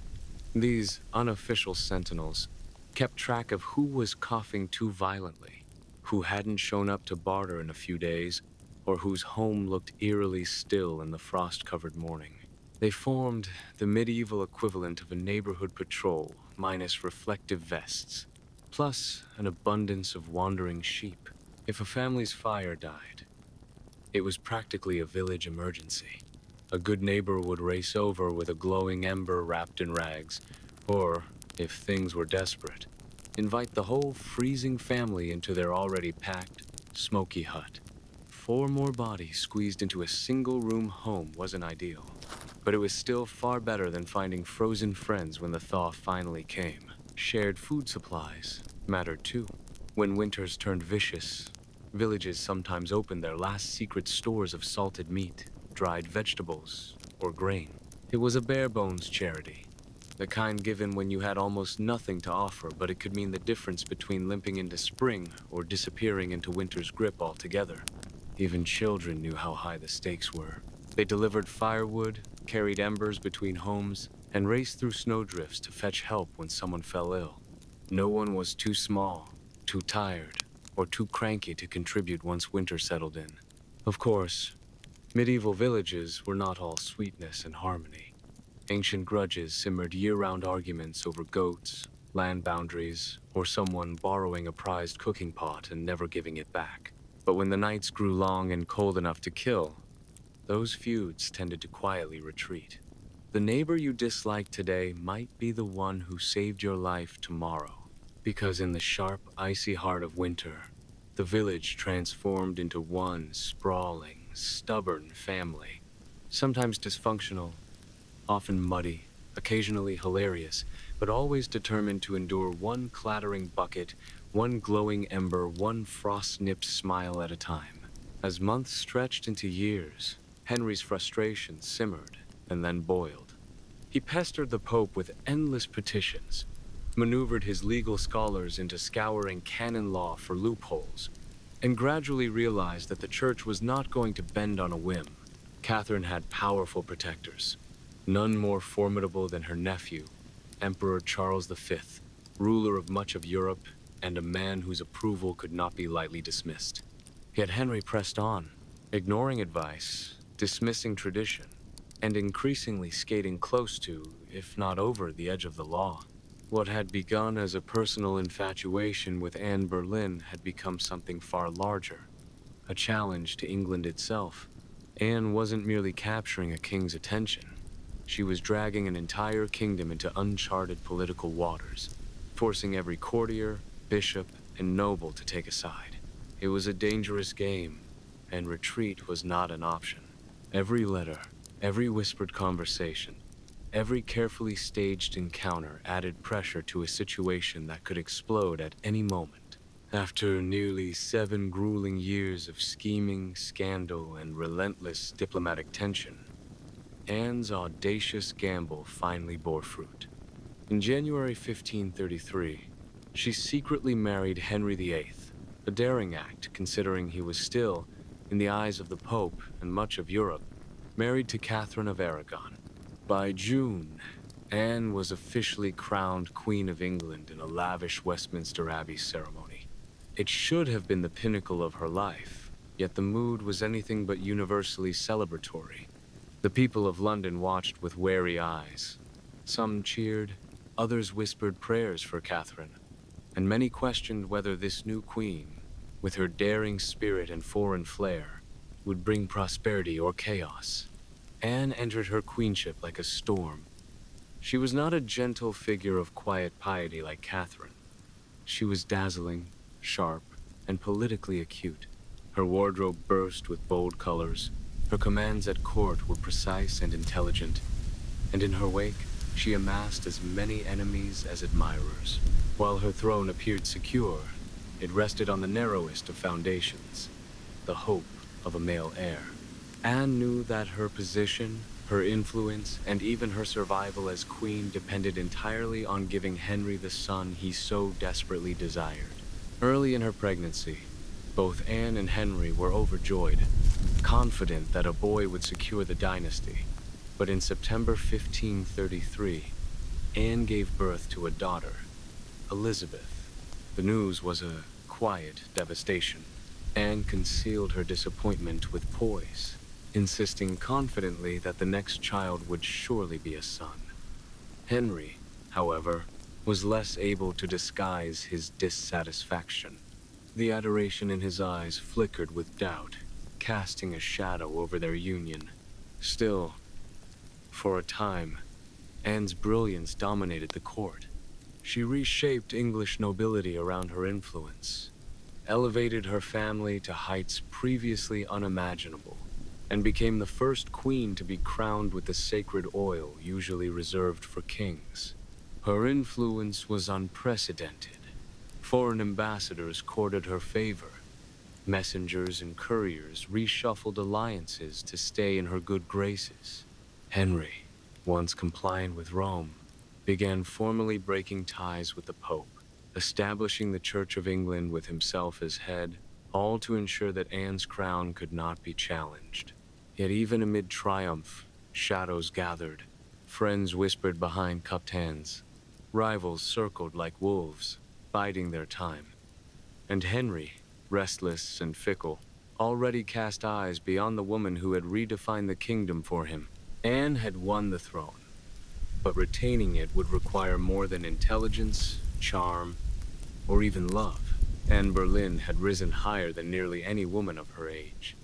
These unofficial sentinels kept track of who was coughing too violently, who hadn't shown up to barter in a few days, or whose home looked eerily still in the frost-covered morning. They formed the medieval equivalent of a neighborhood patrol, minus reflective vests, plus an abundance of wandering sheep. If a family's fire died, it was practically a village emergency. A good neighbor would race over with a glowing ember wrapped in rags, or, if things were desperate, invite the whole freezing family into their already packed, smoky hut. 4 more bodies squeezed into a single-room home wasn't ideal, but it was still far better than finding frozen friends when the thaw finally came. Shared food supplies mattered too. When winters turned vicious, villages sometimes opened their last secret stores of salted meat, dried vegetables, or grain. It was a bare-bones charity, the kind given when you had almost nothing to offer, but it could mean the difference between limping into spring or disappearing into winter's grip altogether. Even children knew how high the stakes were. They delivered firewood, carried embers between homes, and raced through snowdrifts to fetch help when someone fell ill. No one was too small, too tired, or too cranky to contribute once winter settled in. Of course, medieval villages were not all sweetness and harmony. Ancient grudges simmered year-round arguments over goats, land boundaries, or someone borrowing a prized cooking pot and never giving it back. But when the nights grew long and cold enough to kill, those feuds tended to quietly retreat. The neighbor you dislike today might be the one who saved your life tomorrow, because in the sharp, icy heart of winter, the village transformed into one sprawling, stubborn family, sometimes dysfunctional, often muddy, occasionally hilarious, but always determined to endure one clattering bucket, one glowing ember, one frost-nipped smile at a time. As months stretched into years, Henry's frustration simmered and then boiled. He pestered the Pope with endless petitions, maneuvered his legal scholars into scouring canon law for loopholes, and gradually realized that the church was not going to bend on a whim. Catherine had powerful protectors, none more formidable than her nephew, Emperor Charles V, ruler of much of Europe and a man whose approval could not be lightly dismissed. Yet Henry pressed on, ignoring advice, dismissing tradition, and increasingly skating close to, if not over, the edge of the law. What had begun as a personal infatuation with Anne Boleyn had become something far larger, a challenge to England itself. Anne wasn't merely capturing a king's attention. She was dragging an entire kingdom into uncharted political waters, forcing every courtier, bishop, and noble to take a side. It was a dangerous game, and retreat was not an option. Every letter, every whispered conversation, every carefully staged encounter added pressure to a situation that could explode at any moment. After nearly 7 grueling years of scheming, scandal, and relentless diplomatic tension, Anne's audacious gamble finally bore fruit. In January 1533, she secretly married Henry VIII, a daring act considering he was still, in the eyes of the Pope and much of Europe, married to Catherine of Aragon. By June, Anne was officially crowned Queen of England in a lavish Westminster Abbey ceremony. It should have been the pinnacle of her life, yet the mood was anything but universally celebratory. The people of London watched with wary eyes. Some cheered, others whispered prayers for Catherine, and many questioned whether this new queen, with her daring spirit and foreign flair, would bring prosperity or chaos. Anne entered her queenship like a storm. She was not a gentle figure of quiet piety like Catherine. She was dazzling, sharp, and politically acute. Her wardrobe burst with bold colors. Her commands at court were precise and intelligent, and in her wake, she amassed as many enemies as admirers. While her throne appeared secure, it rested on the narrowest of foundations, the hope of a male heir. Anne knew that her position, her influence, and even her survival as queen depended entirely on giving Henry the son he so desperately desired. Early in her pregnancy, both Anne and Henry were overjoyed, confident that a boy would secure the dynasty. But in September 1533, Anne gave birth to a daughter, Elizabeth. The news was a quiet devastation. Anne concealed her disappointment with poise, insisting confidently that the next child would surely be a son. Henry, however, was less able to disguise his dissatisfaction. The adoration in his eyes flickered with doubt, casting a shadow over their union. Still, for a time, Anne's brilliance dominated the court. She reshaped English nobility around her influence, elevated her family to heights previously unimaginable, and became the first queen to be crowned with the sacred oil usually reserved for kings. Her influence was unprecedented. Foreign ambassadors courted her favor. Messengers and couriers reshuffled alliances to stay in her good graces. Henry, once compliant with Rome, began formally breaking ties with the Pope, establishing the Church of England with himself as head, all to ensure that Anne's crown could not be challenged. Yet even amid triumph, shadows gathered. Friends whispered behind cupped hands. Rivals circled like wolves, biding their time. And Henry, restless and fickle, already cast eyes beyond the woman who had redefined the kingdom for him. Anne had won the throne, but retaining it would require more than intelligence, charm, or even love. Anne Boleyn had risen higher than nearly any woman of her age.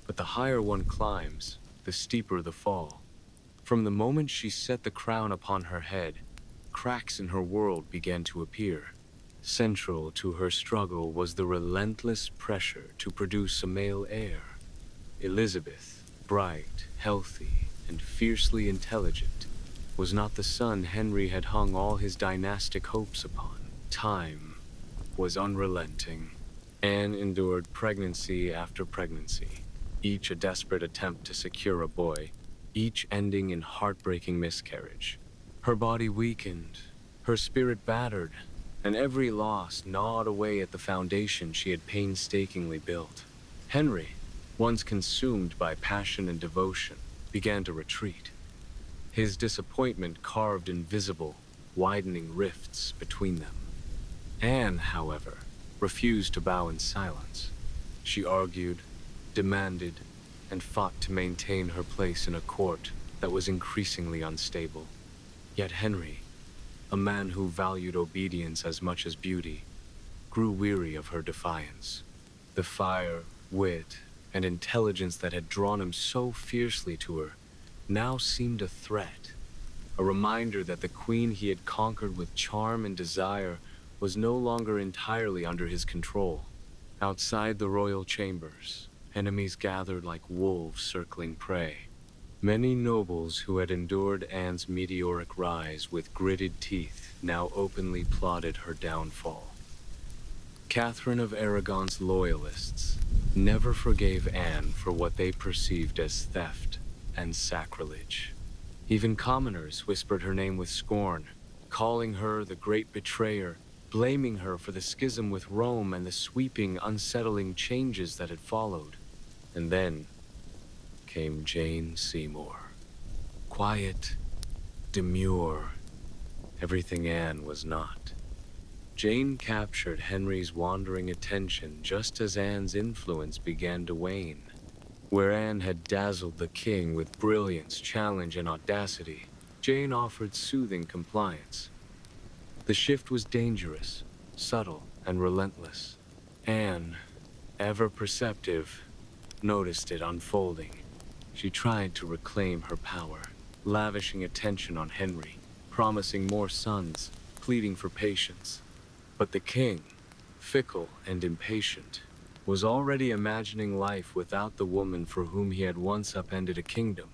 But the higher one climbs, the steeper the fall. From the moment she set the crown upon her head, cracks in her world began to appear. Central to her struggle was the relentless pressure to produce a male heir. Elizabeth, bright, healthy, and fiercely intelligent, was not the son Henry had hung all his dynastic hopes upon. Time was unrelenting. Anne endured pregnancy after pregnancy, each a desperate attempt to secure a boy, each ending in heartbreaking miscarriage. Her body weakened, her spirit battered, and every loss gnawed away at the foundation she had painstakingly built. Henry, once consumed by passion and devotion, began to retreat. His disappointment carved invisible, widening rifts between them. Anne, however, refused to bow in silence. She argued, demanded, and fought to maintain her place in a court that was increasingly unstable. Yet Henry, a man who valued obedience as much as beauty, grew weary of her defiance. The fire, wit, and intelligence that had drawn him so fiercely to her now seemed a threat, a reminder that the queen he had conquered with charm and desire was no longer entirely under his control. Outside the royal chambers, enemies gathered like wolves circling prey. Many nobles who had endured Anne's meteoric rise with gritted teeth now openly plotted her downfall. Catherine of Aragon's loyalists never forgave Anne for what they perceived as theft and sacrilege. Even commoners whispered her name with scorn, calling her the great betrayer, blaming her for the schism with Rome and the sweeping, unsettling changes that had followed. And then came Jane Seymour. Quiet, demure, everything Anne was not. Jane captured Henry's wandering attention just as Anne's influence began to wane. Where Anne had dazzled the king with brilliance, challenge, and audacity, Jane offered soothing compliance. The shift was dangerous, subtle, and relentless. Anne, ever perceptive, noticed it unfolding. She tried to reclaim her power, lavishing attention on Henry, promising more sons, pleading for patience. But the king, fickle and impatient, was already imagining life without the woman for whom he had once upended a kingdom.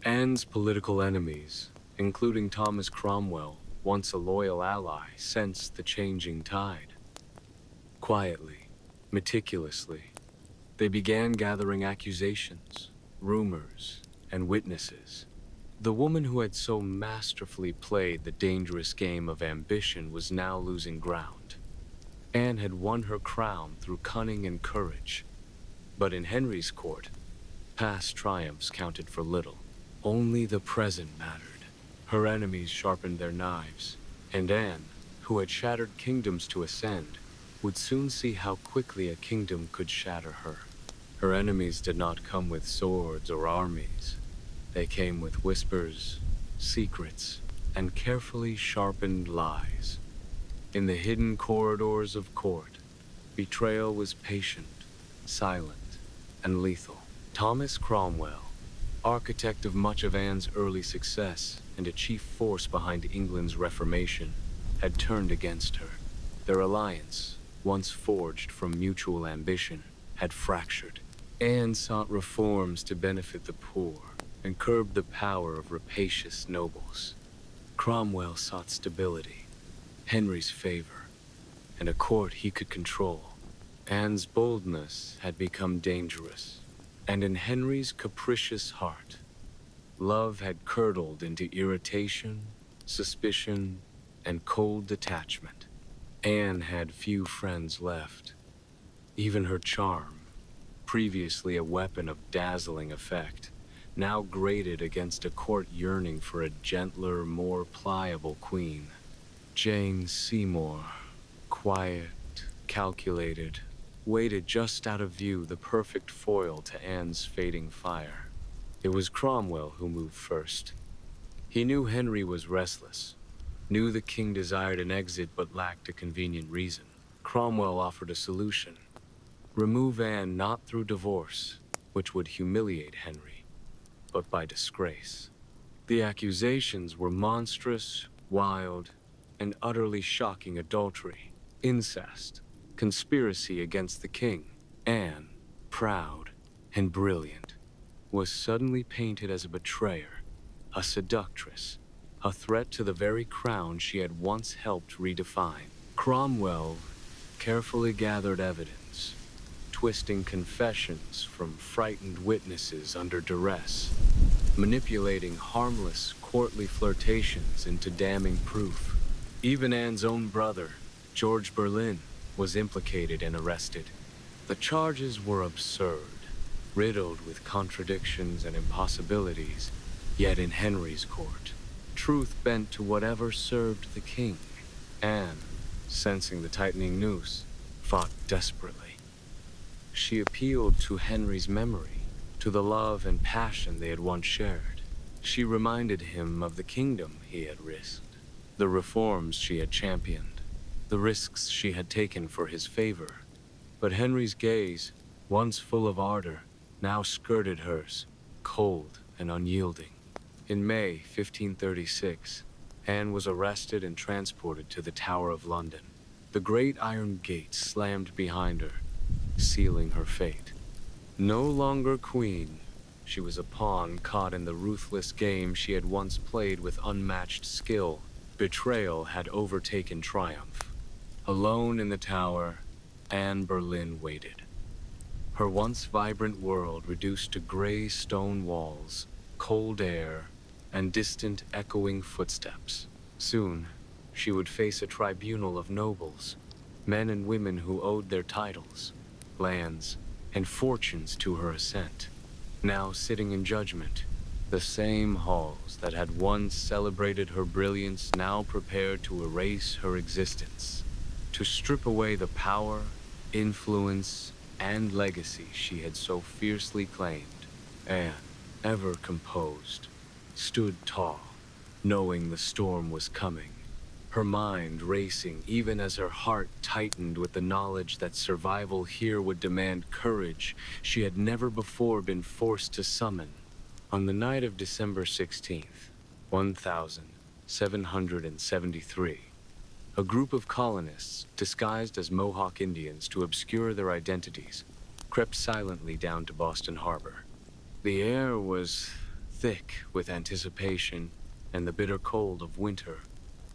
Anne's political enemies, including Thomas Cromwell, once a loyal ally, sensed the changing tide. Quietly, meticulously, they began gathering accusations, rumors, and witnesses. The woman who had so masterfully played the dangerous game of ambition was now losing ground. Anne had won her crown through cunning and courage. But in Henry's court, past triumphs counted for little. Only the present mattered. Her enemies sharpened their knives, and Anne, who had shattered kingdoms to ascend, would soon see how quickly a kingdom could shatter her. Her enemies did not come with swords or armies. They came with whispers, secrets, and carefully sharpened lies. In the hidden corridors of court, betrayal was patient, silent, and lethal. Thomas Cromwell, architect of much of Anne's early success and a chief force behind England's Reformation, had turned against her. Their alliance, once forged from mutual ambition, had fractured. Anne sought reforms to benefit the poor and curb the power of rapacious nobles. Cromwell sought stability, Henry's favor, and a court he could control. Anne's boldness had become dangerous, and in Henry's capricious heart, love had curdled into irritation, suspicion, and cold detachment. Anne had few friends left. Even her charm, previously a weapon of dazzling effect, now grated against a court yearning for a gentler, more pliable queen. Jane Seymour, quiet, calculated, waited just out of view, the perfect foil to Anne's fading fire. It was Cromwell who moved first. He knew Henry was restless, knew the king desired an exit but lacked a convenient reason. Cromwell offered a solution. Remove Anne not through divorce, which would humiliate Henry, but by disgrace. The accusations were monstrous, wild, and utterly shocking: adultery, incest, conspiracy against the king. Anne, proud and brilliant, was suddenly painted as a betrayer, a seductress, a threat to the very crown she had once helped redefine. Cromwell carefully gathered evidence, twisting confessions from frightened witnesses under duress, manipulating harmless courtly flirtations into damning proof. Even Anne's own brother, George Boleyn, was implicated and arrested. The charges were absurd, riddled with contradictions and impossibilities, yet in Henry's court, truth bent to whatever served the king. Anne, sensing the tightening noose, fought desperately. She appealed to Henry's memory, to the love and passion they had once shared. She reminded him of the kingdom he had risked, the reforms she had championed, the risks she had taken for his favor. But Henry's gaze, once full of ardor, now skirted hers, cold and unyielding. In May 1536, Anne was arrested and transported to the Tower of London. The great iron gate slammed behind her, sealing her fate. No longer queen, she was a pawn caught in the ruthless game she had once played with unmatched skill. Betrayal had overtaken triumph. Alone in the tower, Anne Boleyn waited. Her once vibrant world reduced to gray stone walls, cold air, and distant echoing footsteps. Soon, she would face a tribunal of nobles, men and women who owed their titles, lands, and fortunes to her ascent. Now sitting in judgment, the same halls that had once celebrated her brilliance now prepared to erase her existence, to strip away the power, influence, and legacy she had so fiercely claimed. Anne, ever composed, stood tall, knowing the storm was coming, her mind racing even as her heart tightened with the knowledge that survival here would demand courage she had never before been forced to summon. On the night of December 16th, 1773, a group of colonists, disguised as Mohawk Indians to obscure their identities, crept silently down to Boston Harbor. The air was thick with anticipation and the bitter cold of winter.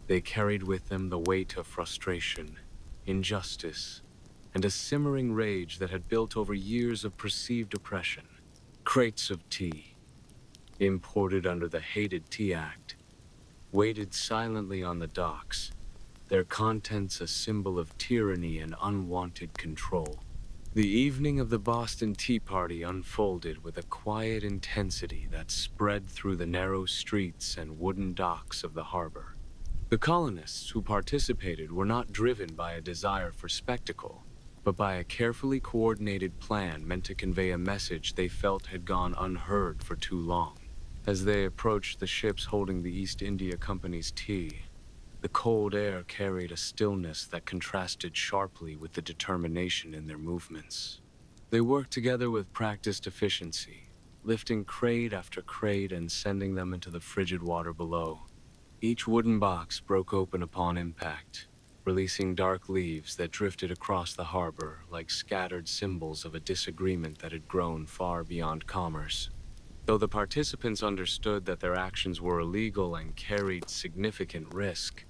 They carried with them the weight of frustration, injustice, and a simmering rage that had built over years of perceived oppression. Crates of tea, imported under the hated Tea Act, waited silently on the docks, their contents a symbol of tyranny and unwanted control. The evening of the Boston Tea Party unfolded with a quiet intensity that spread through the narrow streets and wooden docks of the harbor. The colonists who participated were not driven by a desire for spectacle, but by a carefully coordinated plan meant to convey a message they felt had gone unheard for too long. As they approached the ships holding the East India Company's tea, the cold air carried a stillness that contrasted sharply with the determination in their movements. They worked together with practiced efficiency, lifting crate after crate and sending them into the frigid water below. Each wooden box broke open upon impact, releasing dark leaves that drifted across the harbor like scattered symbols of a disagreement that had grown far beyond commerce. Though the participants understood that their actions were illegal and carried significant risk,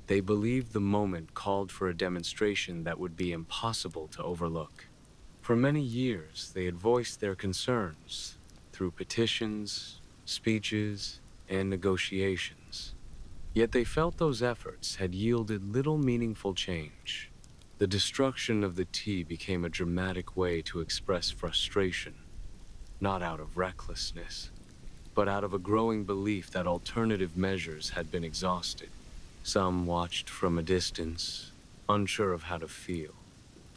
they believed the moment called for a demonstration that would be impossible to overlook. For many years, they had voiced their concerns through petitions, speeches, and negotiations. Yet they felt those efforts had yielded little meaningful change. The destruction of the tea became a dramatic way to express frustration, not out of recklessness, but out of a growing belief that alternative measures had been exhausted. Some watched from a distance, unsure of how to feel,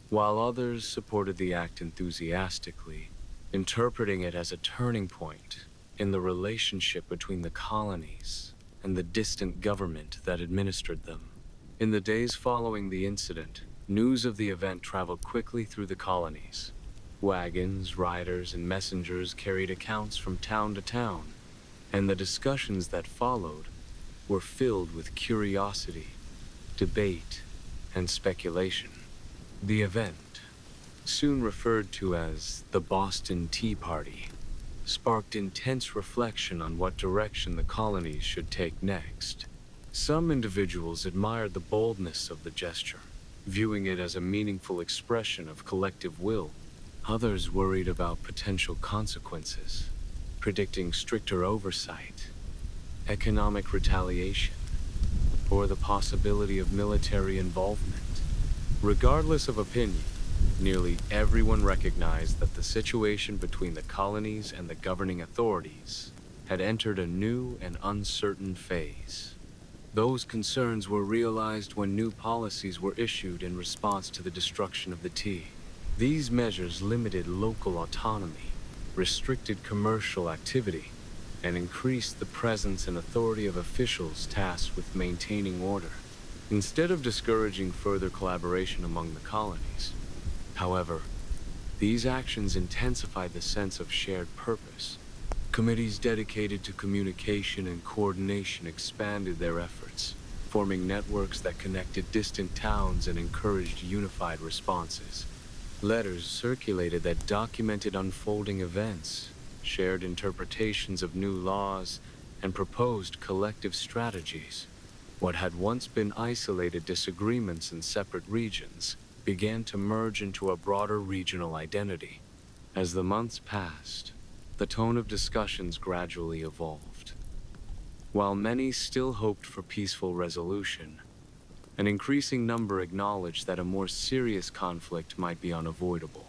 while others supported the act enthusiastically, interpreting it as a turning point in the relationship between the colonies and the distant government that administered them. In the days following the incident, news of the event traveled quickly through the colonies. Wagons, riders, and messengers carried accounts from town to town, and the discussions that followed were filled with curiosity, debate, and speculation. The event, soon referred to as the Boston Tea Party, sparked intense reflection on what direction the colonies should take next. Some individuals admired the boldness of the gesture, viewing it as a meaningful expression of collective will. Others worried about potential consequences, predicting stricter oversight, economic retaliation, or the possibility of military involvement. Regardless of opinion, nearly everyone recognized that the situation between the colonies and the governing authorities had entered a new and uncertain phase. Those concerns were realized when new policies were issued in response to the destruction of the tea. These measures limited local autonomy, restricted commercial activity, and increased the presence and authority of officials tasked with maintaining order, instead of discouraging further collaboration among the colonies. However, these actions intensified the sense of shared purpose. Committees dedicated to communication and coordination expanded their efforts, forming networks that connected distant towns and encouraged unified responses. Letters circulated that documented unfolding events, shared interpretations of new laws, and proposed collective strategies. What had once been isolated disagreements in separate regions began to merge into a broader regional identity. As the months passed, the tone of discussions gradually evolved. While many still hoped for peaceful resolution, an increasing number acknowledged that a more serious conflict might be unavoidable.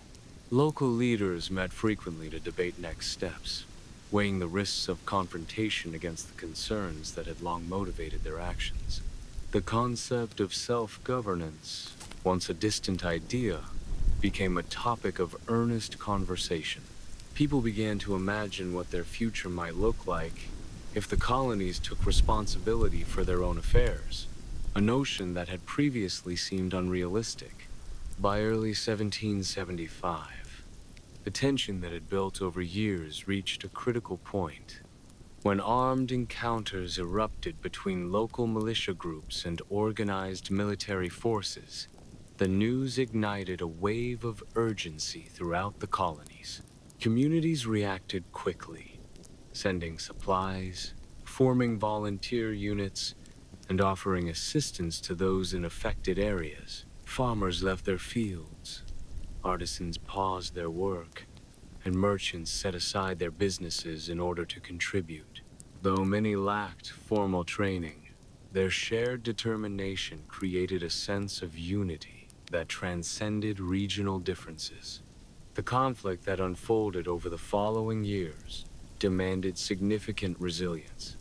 Local leaders met frequently to debate next steps, weighing the risks of confrontation against the concerns that had long motivated their actions. The concept of self-governance, once a distant idea, became a topic of earnest conversation. People began to imagine what their future might look like if the colonies took responsibility for their own affairs, a notion that had previously seemed unrealistic. By early 1775, the tension that had built over years reached a critical point when armed encounters erupted between local militia groups and organized military forces. The news ignited a wave of urgency throughout the colonies. Communities reacted quickly, sending supplies, forming volunteer units, and offering assistance to those in affected areas. Farmers left their fields, artisans paused their work, and merchants set aside their businesses in order to contribute. Though many lacked formal training, their shared determination created a sense of unity that transcended regional differences. The conflict that unfolded over the following years demanded significant resilience.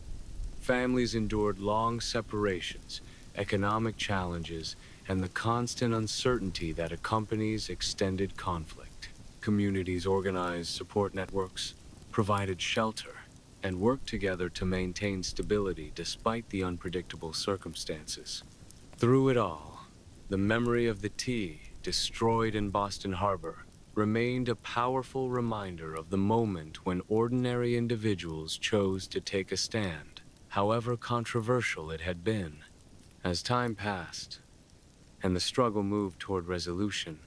Families endured long separations, economic challenges, and the constant uncertainty that accompanies extended conflict. Communities organized support networks, provided shelter, and worked together to maintain stability despite the unpredictable circumstances. Through it all, the memory of the tea, destroyed in Boston Harbor, remained a powerful reminder of the moment when ordinary individuals chose to take a stand, however controversial it had been. As time passed, and the struggle moved toward resolution,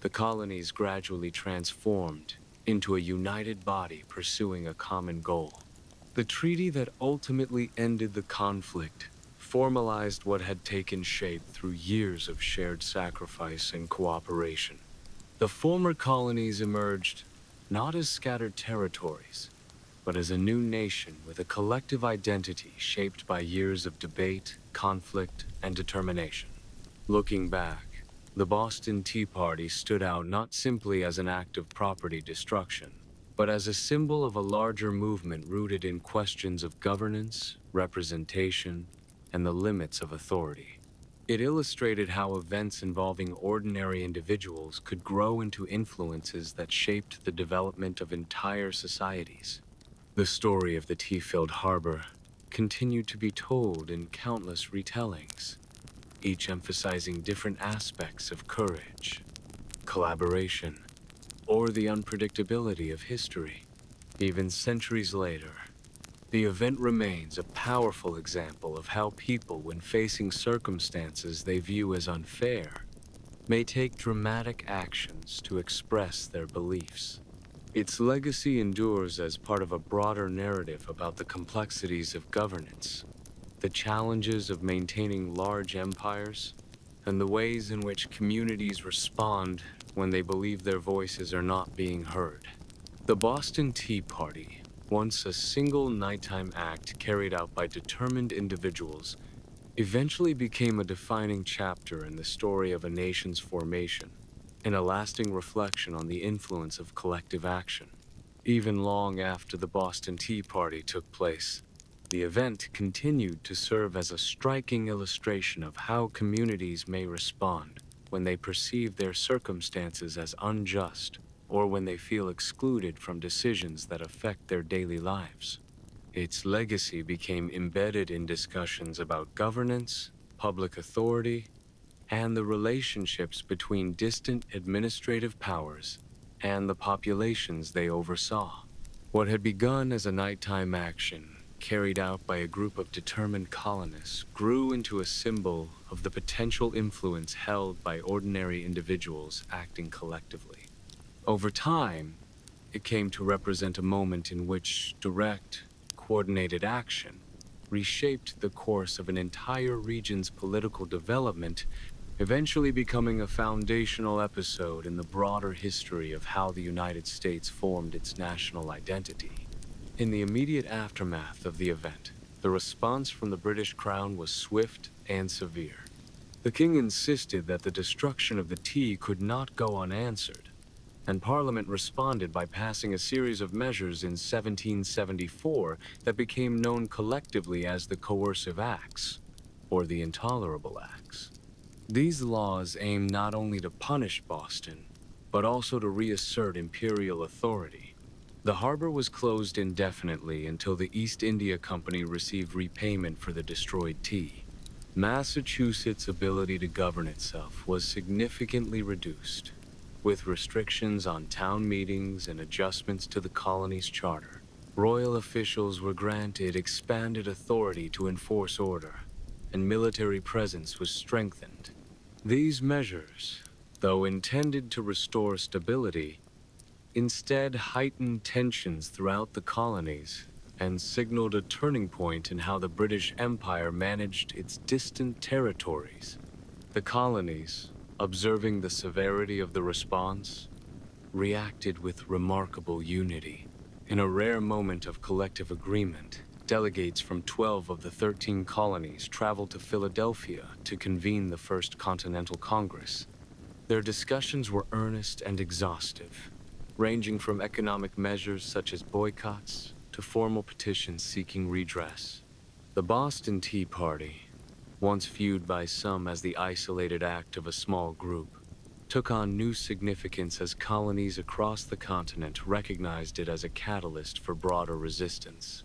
the colonies gradually transformed into a united body pursuing a common goal. The treaty that ultimately ended the conflict formalized what had taken shape through years of shared sacrifice and cooperation. The former colonies emerged not as scattered territories, but as a new nation with a collective identity shaped by years of debate, conflict, and determination. Looking back, the Boston Tea Party stood out not simply as an act of property destruction, but as a symbol of a larger movement rooted in questions of governance, representation, and the limits of authority. It illustrated how events involving ordinary individuals could grow into influences that shaped the development of entire societies. The story of the tea-filled harbor continued to be told in countless retellings, each emphasizing different aspects of courage, collaboration, or the unpredictability of history. Even centuries later, the event remains a powerful example of how people, when facing circumstances they view as unfair, may take dramatic actions to express their beliefs. Its legacy endures as part of a broader narrative about the complexities of governance, the challenges of maintaining large empires, and the ways in which communities respond when they believe their voices are not being heard. The Boston Tea Party, once a single nighttime act carried out by determined individuals, eventually became a defining chapter in the story of a nation's formation, and a lasting reflection on the influence of collective action. Even long after the Boston Tea Party took place, the event continued to serve as a striking illustration of how communities may respond when they perceive their circumstances as unjust or when they feel excluded from decisions that affect their daily lives. Its legacy became embedded in discussions about governance, public authority, and the relationships between distant administrative powers and the populations they oversaw. What had begun as a nighttime action, carried out by a group of determined colonists, grew into a symbol of the potential influence held by ordinary individuals acting collectively. Over time, it came to represent a moment in which direct, coordinated action reshaped the course of an entire region's political development, eventually becoming a foundational episode in the broader history of how the United States formed its national identity. In the immediate aftermath of the event, the response from the British Crown was swift and severe. The king insisted that the destruction of the tea could not go unanswered, and Parliament responded by passing a series of measures in 1774 that became known collectively as the Coercive Acts, or the Intolerable Acts. These laws aimed not only to punish Boston, but also to reassert imperial authority. The harbor was closed indefinitely until the East India Company received repayment for the destroyed tea. Massachusetts' ability to govern itself was significantly reduced, with restrictions on town meetings and adjustments to the colony's charter. Royal officials were granted expanded authority to enforce order, and military presence was strengthened. These measures, though intended to restore stability, instead heightened tensions throughout the colonies and signaled a turning point in how the British Empire managed its distant territories. The colonies, observing the severity of the response, reacted with remarkable unity. In a rare moment of collective agreement, delegates from 12 of the 13 colonies traveled to Philadelphia to convene the First Continental Congress. Their discussions were earnest and exhaustive, ranging from economic measures such as boycotts to formal petitions seeking redress. The Boston Tea Party, once viewed by some as the isolated act of a small group, took on new significance as colonies across the continent recognized it as a catalyst for broader resistance.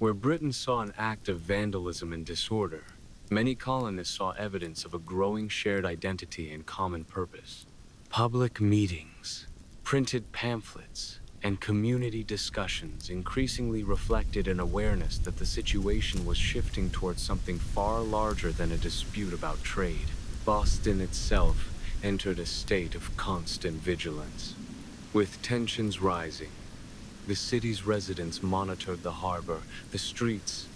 Where Britain saw an act of vandalism and disorder, many colonists saw evidence of a growing shared identity and common purpose. Public meetings, printed pamphlets, and community discussions increasingly reflected an awareness that the situation was shifting towards something far larger than a dispute about trade. Boston itself entered a state of constant vigilance. With tensions rising, the city's residents monitored the harbor, the streets,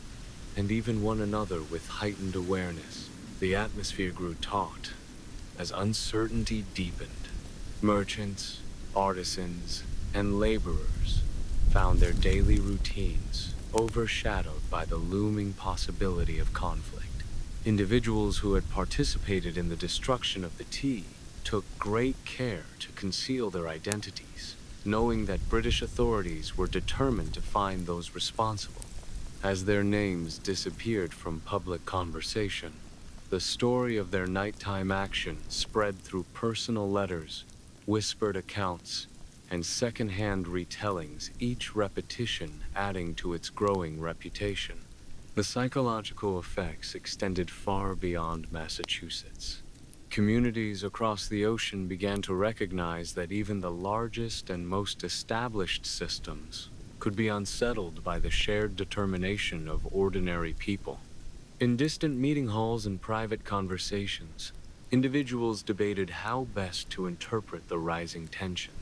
and even one another with heightened awareness. The atmosphere grew taut as uncertainty deepened. Merchants, artisans, and laborers found their daily routines overshadowed by the looming possibility of conflict. Individuals who had participated in the destruction of the tea took great care to conceal their identities, knowing that British authorities were determined to find those responsible. As their names disappeared from public conversation, the story of their nighttime action spread through personal letters, whispered accounts, and second-hand retellings, each repetition adding to its growing reputation. The psychological effects extended far beyond Massachusetts. Communities across the ocean began to recognize that even the largest and most established systems could be unsettled by the shared determination of ordinary people. In distant meeting halls and private conversations, individuals debated how best to interpret the rising tension.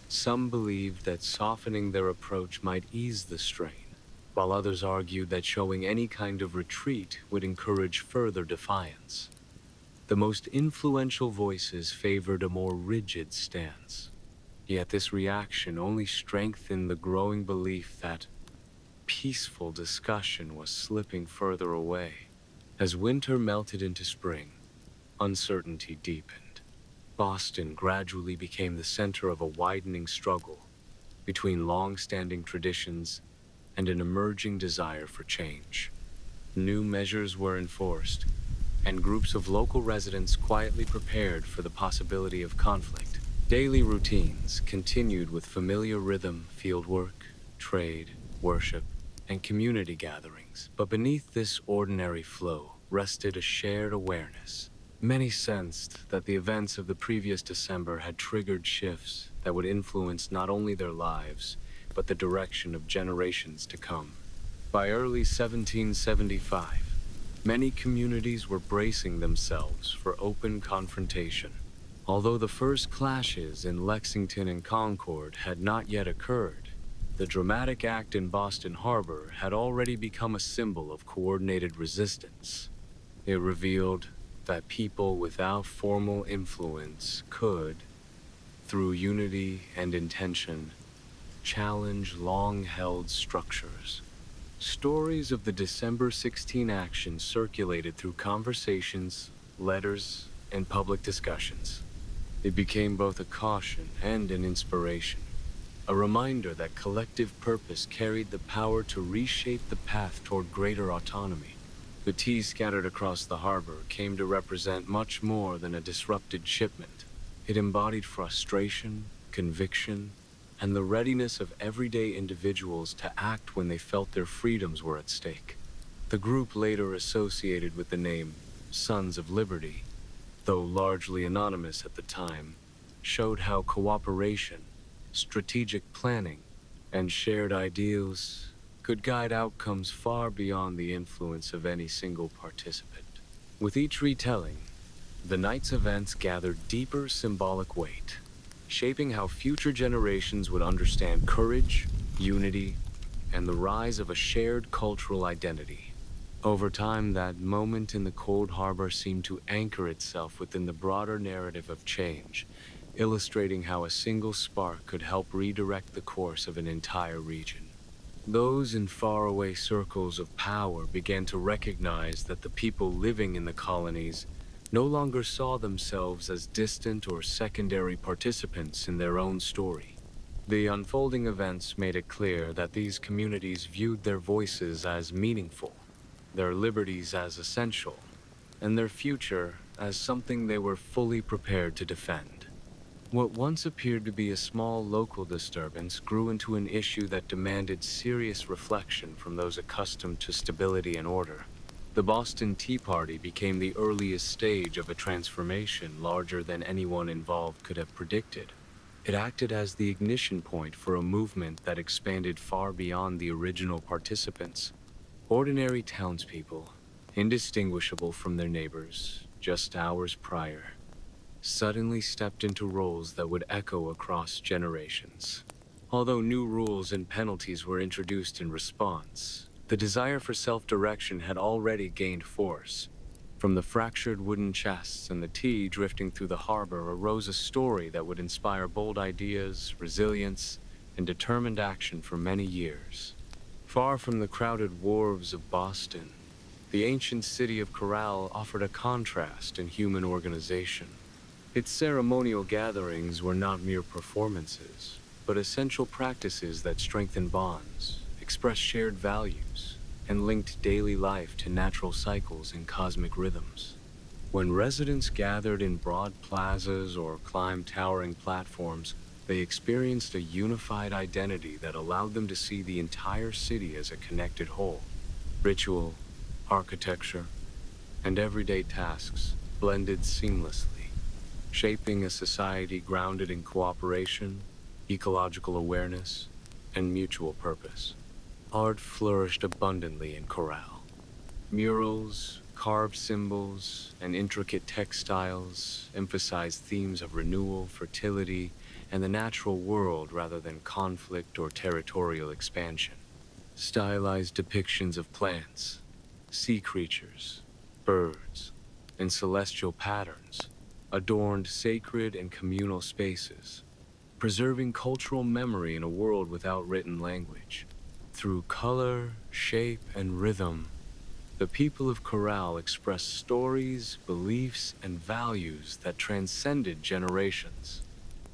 Some believed that softening their approach might ease the strain, while others argued that showing any kind of retreat would encourage further defiance. The most influential voices favored a more rigid stance. Yet this reaction only strengthened the growing belief that peaceful discussion was slipping further away. As winter melted into spring, uncertainty deepened. Boston gradually became the center of a widening struggle between long-standing traditions and an emerging desire for change. New measures were enforced, and groups of local residents quietly prepared for the possibility of conflict. Daily routines continued with familiar rhythm, fieldwork, trade, worship, and community gatherings. But beneath this ordinary flow rested a shared awareness. Many sensed that the events of the previous December had triggered shifts that would influence not only their lives, but the direction of generations to come. By early 1775, many communities were bracing themselves for open confrontation. Although the first clashes in Lexington and Concord had not yet occurred, the dramatic act in Boston Harbor had already become a symbol of coordinated resistance. It revealed that people without formal influence could, through unity and intention, challenge long-held structures. Stories of the December 16 action circulated through conversations, letters, and public discussions. It became both a caution and an inspiration, a reminder that collective purpose carried the power to reshape the path toward greater autonomy. The tea scattered across the harbor came to represent much more than a disrupted shipment. It embodied frustration, conviction, and the readiness of everyday individuals to act when they felt their freedoms were at stake. The group later associated with the name Sons of Liberty, though largely anonymous at the time, showed how cooperation, strategic planning, and shared ideals could guide outcomes far beyond the influence of any single participant. With each retelling, the night's events gathered deeper symbolic weight, shaping how future generations would understand courage, unity, and the rise of a shared cultural identity. Over time, that moment in the cold harbor seemed to anchor itself within the broader narrative of change, illustrating how a single spark could help redirect the course of an entire region. Those in faraway circles of power began to recognize that the people living in the colonies no longer saw themselves as distant or secondary participants in their own story. The unfolding events made it clear that these communities viewed their voices as meaningful, their liberties as essential, and their future as something they were fully prepared to defend. What once appeared to be a small local disturbance grew into an issue that demanded serious reflection from those accustomed to stability and order. The Boston Tea Party became the earliest stage of a transformation larger than anyone involved could have predicted. It acted as the ignition point for a movement that expanded far beyond the original participants. Ordinary townspeople, indistinguishable from their neighbors just hours prior, suddenly stepped into roles that would echo across generations. Although new rules and penalties were introduced in response, the desire for self-direction had already gained force. From the fractured wooden chests and the tea drifting through the harbor arose a story that would inspire bold ideas, resilience, and determined action for many years. Far from the crowded wharves of Boston, the ancient city of Corral offered a contrast in human organization. Its ceremonial gatherings were not mere performances, but essential practices that strengthened bonds, expressed shared values, and linked daily life to natural cycles and cosmic rhythms. When residents gathered in broad plazas or climbed towering platforms, they experienced a unified identity that allowed them to see the entire city as a connected whole. Ritual, architecture, and everyday tasks blended seamlessly, shaping a society grounded in cooperation, ecological awareness, and mutual purpose. Art flourished abundantly in Corral. Murals, carved symbols, and intricate textiles emphasized themes of renewal, fertility, and the natural world rather than conflict or territorial expansion. Stylized depictions of plants, sea creatures, birds, and celestial patterns adorned sacred and communal spaces, preserving cultural memory in a world without written language. Through color, shape, and rhythm, the people of Corral expressed stories, beliefs, and values that transcended generations.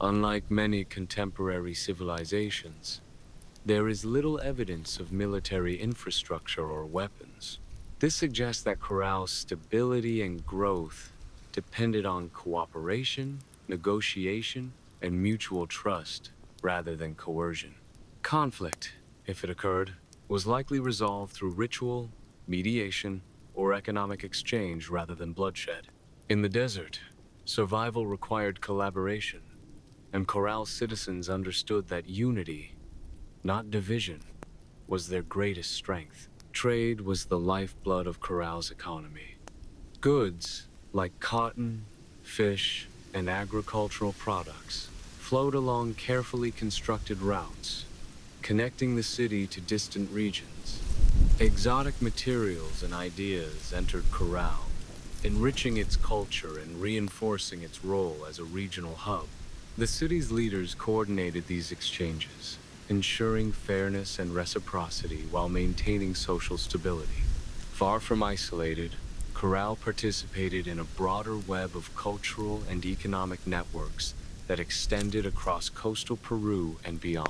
Unlike many contemporary civilizations, there is little evidence of military infrastructure or weapons. This suggests that Corral's stability and growth depended on cooperation, negotiation, and mutual trust rather than coercion. Conflict, if it occurred, was likely resolved through ritual, mediation, or economic exchange rather than bloodshed. In the desert, survival required collaboration, and Corral citizens understood that unity not division, was their greatest strength. Trade was the lifeblood of Corral's economy. Goods, like cotton, fish, and agricultural products, flowed along carefully constructed routes, connecting the city to distant regions. Exotic materials and ideas entered Corral, enriching its culture and reinforcing its role as a regional hub. The city's leaders coordinated these exchanges, ensuring fairness and reciprocity while maintaining social stability. Far from isolated, Corral participated in a broader web of cultural and economic networks that extended across coastal Peru and beyond.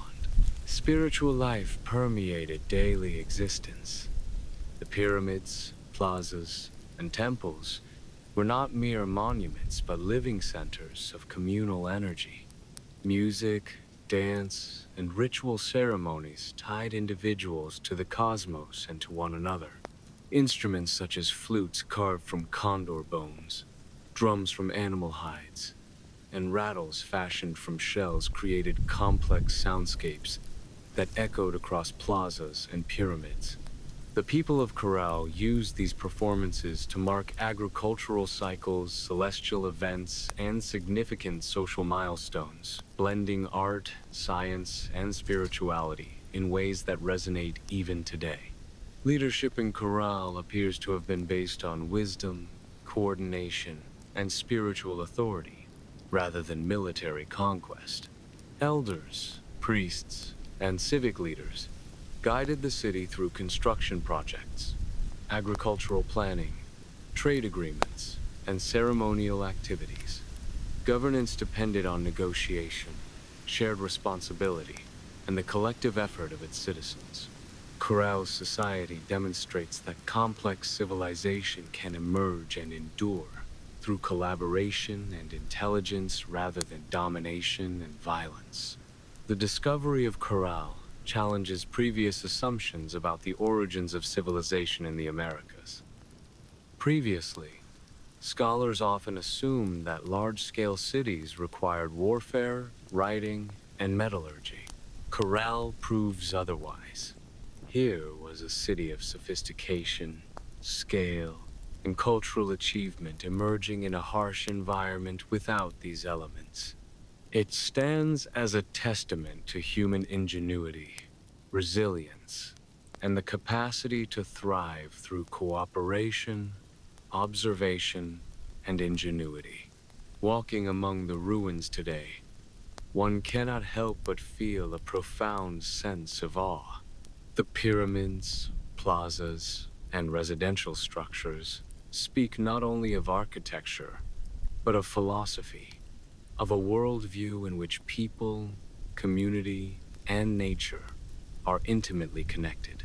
Spiritual life permeated daily existence. The pyramids, plazas, and temples were not mere monuments but living centers of communal energy. Music, dance, and ritual ceremonies tied individuals to the cosmos and to one another. Instruments such as flutes carved from condor bones, drums from animal hides, and rattles fashioned from shells created complex soundscapes that echoed across plazas and pyramids. The people of Corral used these performances to mark agricultural cycles, celestial events, and significant social milestones, blending art, science, and spirituality in ways that resonate even today. Leadership in Corral appears to have been based on wisdom, coordination, and spiritual authority, rather than military conquest. Elders, priests, and civic leaders guided the city through construction projects, agricultural planning, trade agreements, and ceremonial activities. Governance depended on negotiation, shared responsibility, and the collective effort of its citizens. Corral's society demonstrates that complex civilization can emerge and endure through collaboration and intelligence rather than domination and violence. The discovery of Corral challenges previous assumptions about the origins of civilization in the Americas. Previously, scholars often assumed that large-scale cities required warfare, writing, and metallurgy. Corral proves otherwise. Here was a city of sophistication, scale, and cultural achievement emerging in a harsh environment without these elements. It stands as a testament to human ingenuity, resilience, and the capacity to thrive through cooperation, observation, and ingenuity. Walking among the ruins today, one cannot help but feel a profound sense of awe. The pyramids, plazas, and residential structures speak not only of architecture, but of philosophy, of a worldview in which people, community, and nature are intimately connected.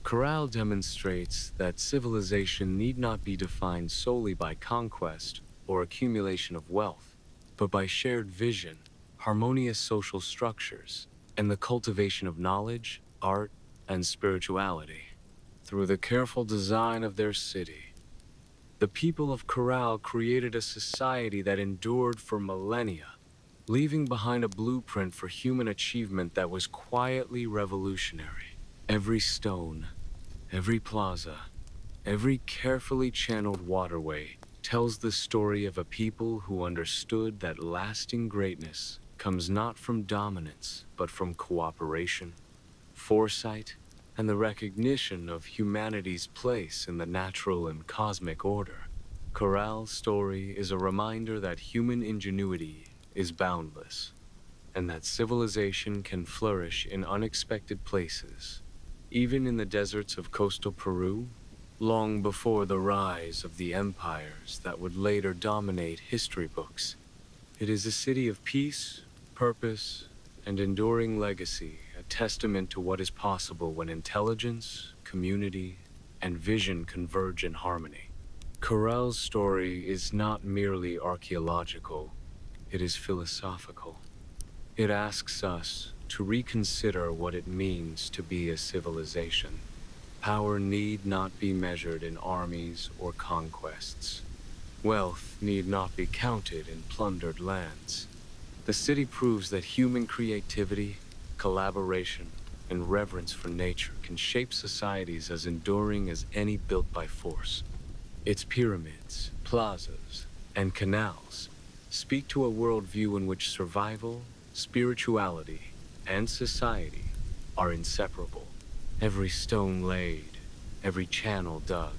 Corral demonstrates that civilization need not be defined solely by conquest or accumulation of wealth, but by shared vision, harmonious social structures, and the cultivation of knowledge, art, and spirituality. Through the careful design of their city, the people of Corral created a society that endured for millennia, leaving behind a blueprint for human achievement that was quietly revolutionary. Every stone, every plaza, every carefully channeled waterway tells the story of a people who understood that lasting greatness comes not from dominance, but from cooperation, foresight, and the recognition of humanity's place in the natural and cosmic order. Corral's story is a reminder that human ingenuity is boundless, and that civilization can flourish in unexpected places, even in the deserts of coastal Peru, long before the rise of the empires that would later dominate history books. It is a city of peace, purpose, and enduring legacy, a testament to what is possible when intelligence, community, and vision converge in harmony. Corral's story is not merely archaeological, it is philosophical. It asks us to reconsider what it means to be a civilization. Power need not be measured in armies or conquests. Wealth need not be counted in plundered lands. The city proves that human creativity, collaboration, and reverence for nature can shape societies as enduring as any built by force. Its pyramids, plazas, and canals speak to a worldview in which survival, spirituality, and society are inseparable. Every stone laid, every channel dug,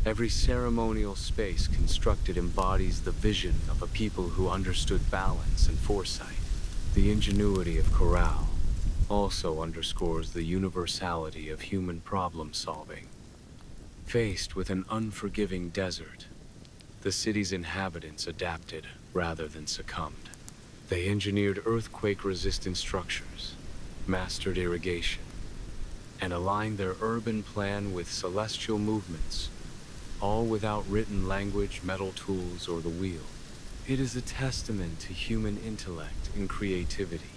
every ceremonial space constructed embodies the vision of a people who understood balance and foresight. The ingenuity of Corral also underscores the universality of human problem solving. Faced with an unforgiving desert, the city's inhabitants adapted rather than succumbed. They engineered earthquake-resistant structures, mastered irrigation, and aligned their urban plan with celestial movements, all without written language, metal tools, or the wheel. It is a testament to human intellect and creativity,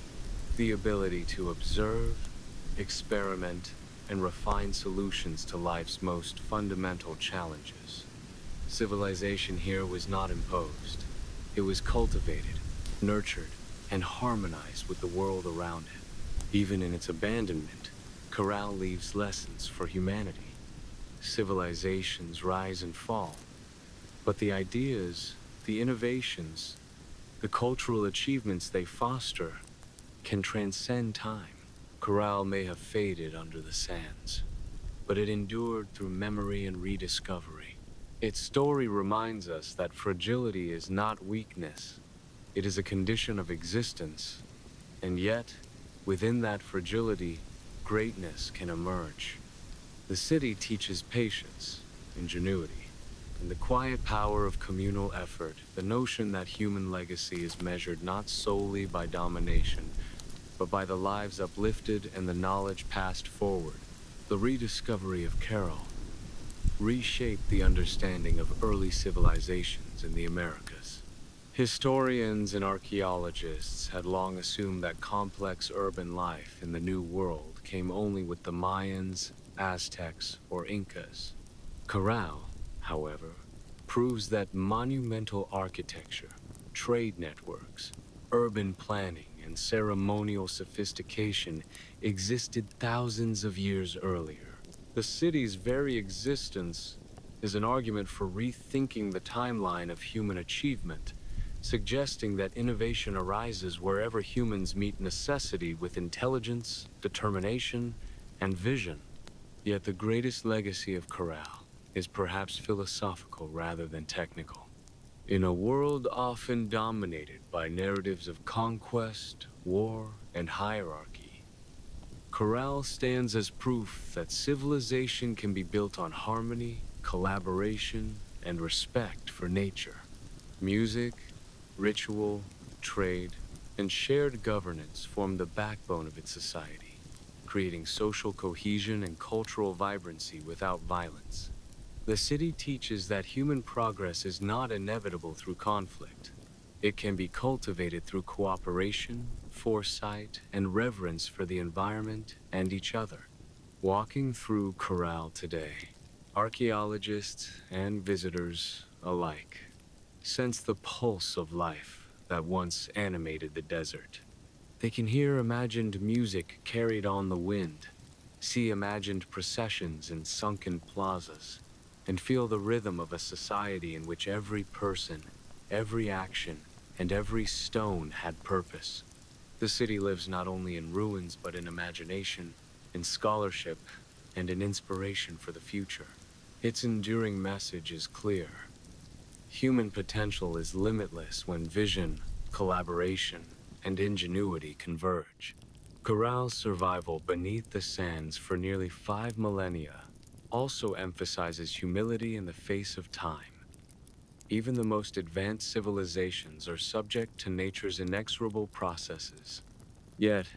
the ability to observe, experiment, and refine solutions to life's most fundamental challenges. Civilization here was not imposed. It was cultivated, nurtured, and harmonized with the world around it. Even in its abandonment, Corral leaves lessons for humanity. Civilizations rise and fall, but the ideas, the innovations, the cultural achievements they foster can transcend time. Corral may have faded under the sands, but it endured through memory and rediscovery. Its story reminds us that fragility is not weakness, it is a condition of existence, and yet, within that fragility, greatness can emerge. The city teaches patience, ingenuity, and the quiet power of communal effort, the notion that human legacy is measured not solely by domination, but by the lives uplifted and the knowledge passed forward. The rediscovery of Carol reshaped the understanding of early civilizations in the Americas. Historians and archaeologists had long assumed that complex urban life in the New World came only with the Mayans, Aztecs, or Incas. Corral, however, proves that monumental architecture, trade networks, urban planning, and ceremonial sophistication existed thousands of years earlier. The city's very existence is an argument for rethinking the timeline of human achievement, suggesting that innovation arises wherever humans meet necessity with intelligence, determination, and vision. Yet the greatest legacy of Corral is perhaps philosophical rather than technical. In a world often dominated by narratives of conquest, war, and hierarchy, Corral stands as proof that civilization can be built on harmony, collaboration, and respect for nature. Music, ritual, trade, and shared governance form the backbone of its society, creating social cohesion and cultural vibrancy without violence. The city teaches that human progress is not inevitable through conflict. It can be cultivated through cooperation, foresight, and reverence for the environment and each other. Walking through Corral today, archaeologists and visitors alike sense the pulse of life that once animated the desert. They can hear imagined music carried on the wind, see imagined processions in sunken plazas, and feel the rhythm of a society in which every person, every action, and every stone had purpose. The city lives not only in ruins but in imagination, in scholarship, and in inspiration for the future. Its enduring message is clear. Human potential is limitless when vision, collaboration, and ingenuity converge. Corral's survival beneath the sands for nearly 5 millennia also emphasizes humility in the face of time. Even the most advanced civilizations are subject to nature's inexorable processes. Yet,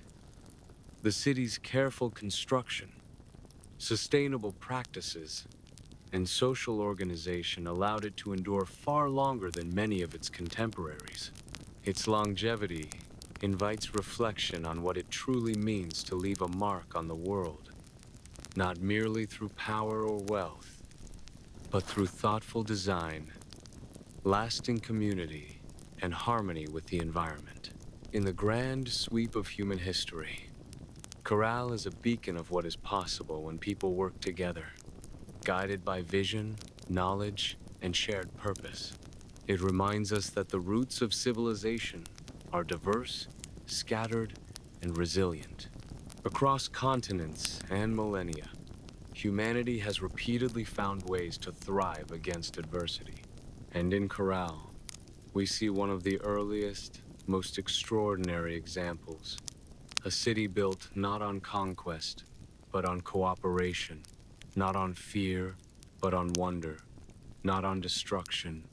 the city's careful construction, sustainable practices, and social organization allowed it to endure far longer than many of its contemporaries. Its longevity invites reflection on what it truly means to leave a mark on the world, not merely through power or wealth, but through thoughtful design, lasting community, and harmony with the environment. In the grand sweep of human history, Corral is a beacon of what is possible when people work together, guided by vision, knowledge, and shared purpose. It reminds us that the roots of civilization are diverse, scattered, and resilient. Across continents and millennia, humanity has repeatedly found ways to thrive against adversity. And in Corral, we see one of the earliest, most extraordinary examples. A city built not on conquest, but on cooperation, not on fear, but on wonder, not on destruction,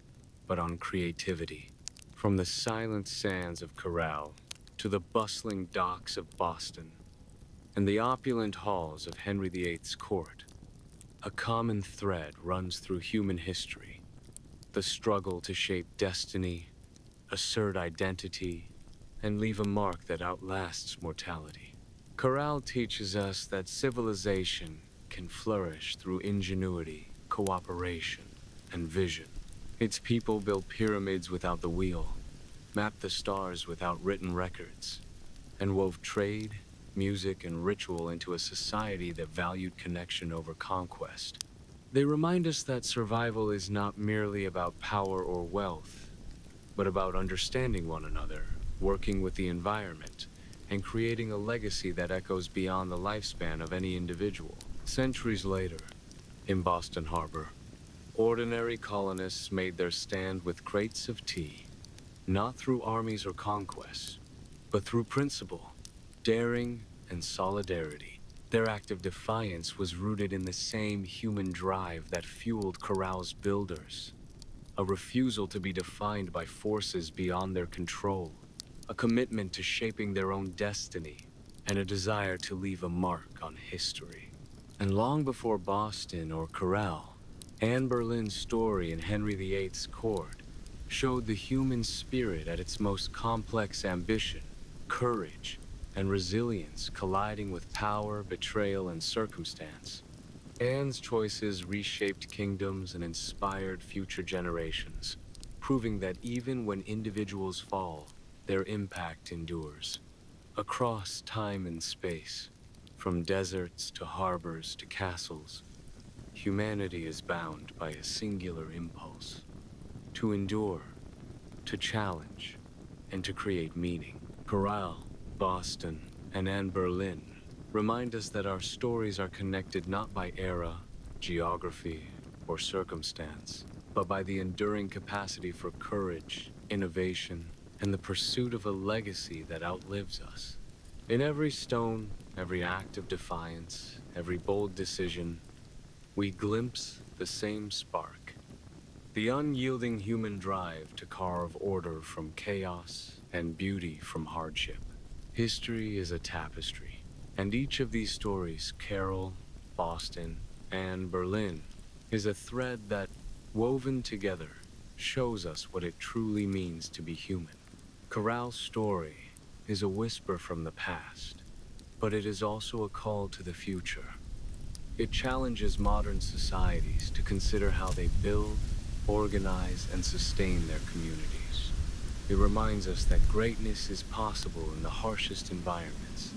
but on creativity. From the silent sands of Corral to the bustling docks of Boston and the opulent halls of Henry VIII's court, a common thread runs through human history: the struggle to shape destiny, assert identity, and leave a mark that outlasts mortality. Corral teaches us that civilization can flourish through ingenuity, cooperation, and vision. Its people built pyramids without the wheel, mapped the stars without written records, and wove trade, music, and ritual into a society that valued connection over conquest. They remind us that survival is not merely about power or wealth, but about understanding one another, working with the environment, and creating a legacy that echoes beyond the lifespan of any individual. Centuries later, in Boston Harbor, ordinary colonists made their stand with crates of tea, not through armies or conquests, but through principle, daring, and solidarity. Their act of defiance was rooted in the same human drive that fueled Corral's builders: a refusal to be defined by forces beyond their control, a commitment to shaping their own destiny, and a desire to leave a mark on history. And long before Boston or Corral, Anne Boleyn's story in Henry VIII's court showed the human spirit at its most complex: ambition, courage, and resilience colliding with power, betrayal, and circumstance. Anne's choices reshaped kingdoms and inspired future generations, proving that even when individuals fall, their impact endures. Across time and space, from deserts to harbors to castles, humanity is bound by a singular impulse: to endure, to challenge, and to create meaning. Corral, Boston, and Anne Boleyn remind us that our stories are connected not by era, geography, or circumstance, but by the enduring capacity for courage, innovation, and the pursuit of a legacy that outlives us. In every stone, every act of defiance, every bold decision, we glimpse the same spark: the unyielding human drive to carve order from chaos and beauty from hardship. History is a tapestry, and each of these stories, Carol, Boston, and Berlin, is a thread that, woven together, shows us what it truly means to be human. Corral's story is a whisper from the past, but it is also a call to the future. It challenges modern societies to consider how they build, organize, and sustain their communities. It reminds us that greatness is possible in the harshest environments,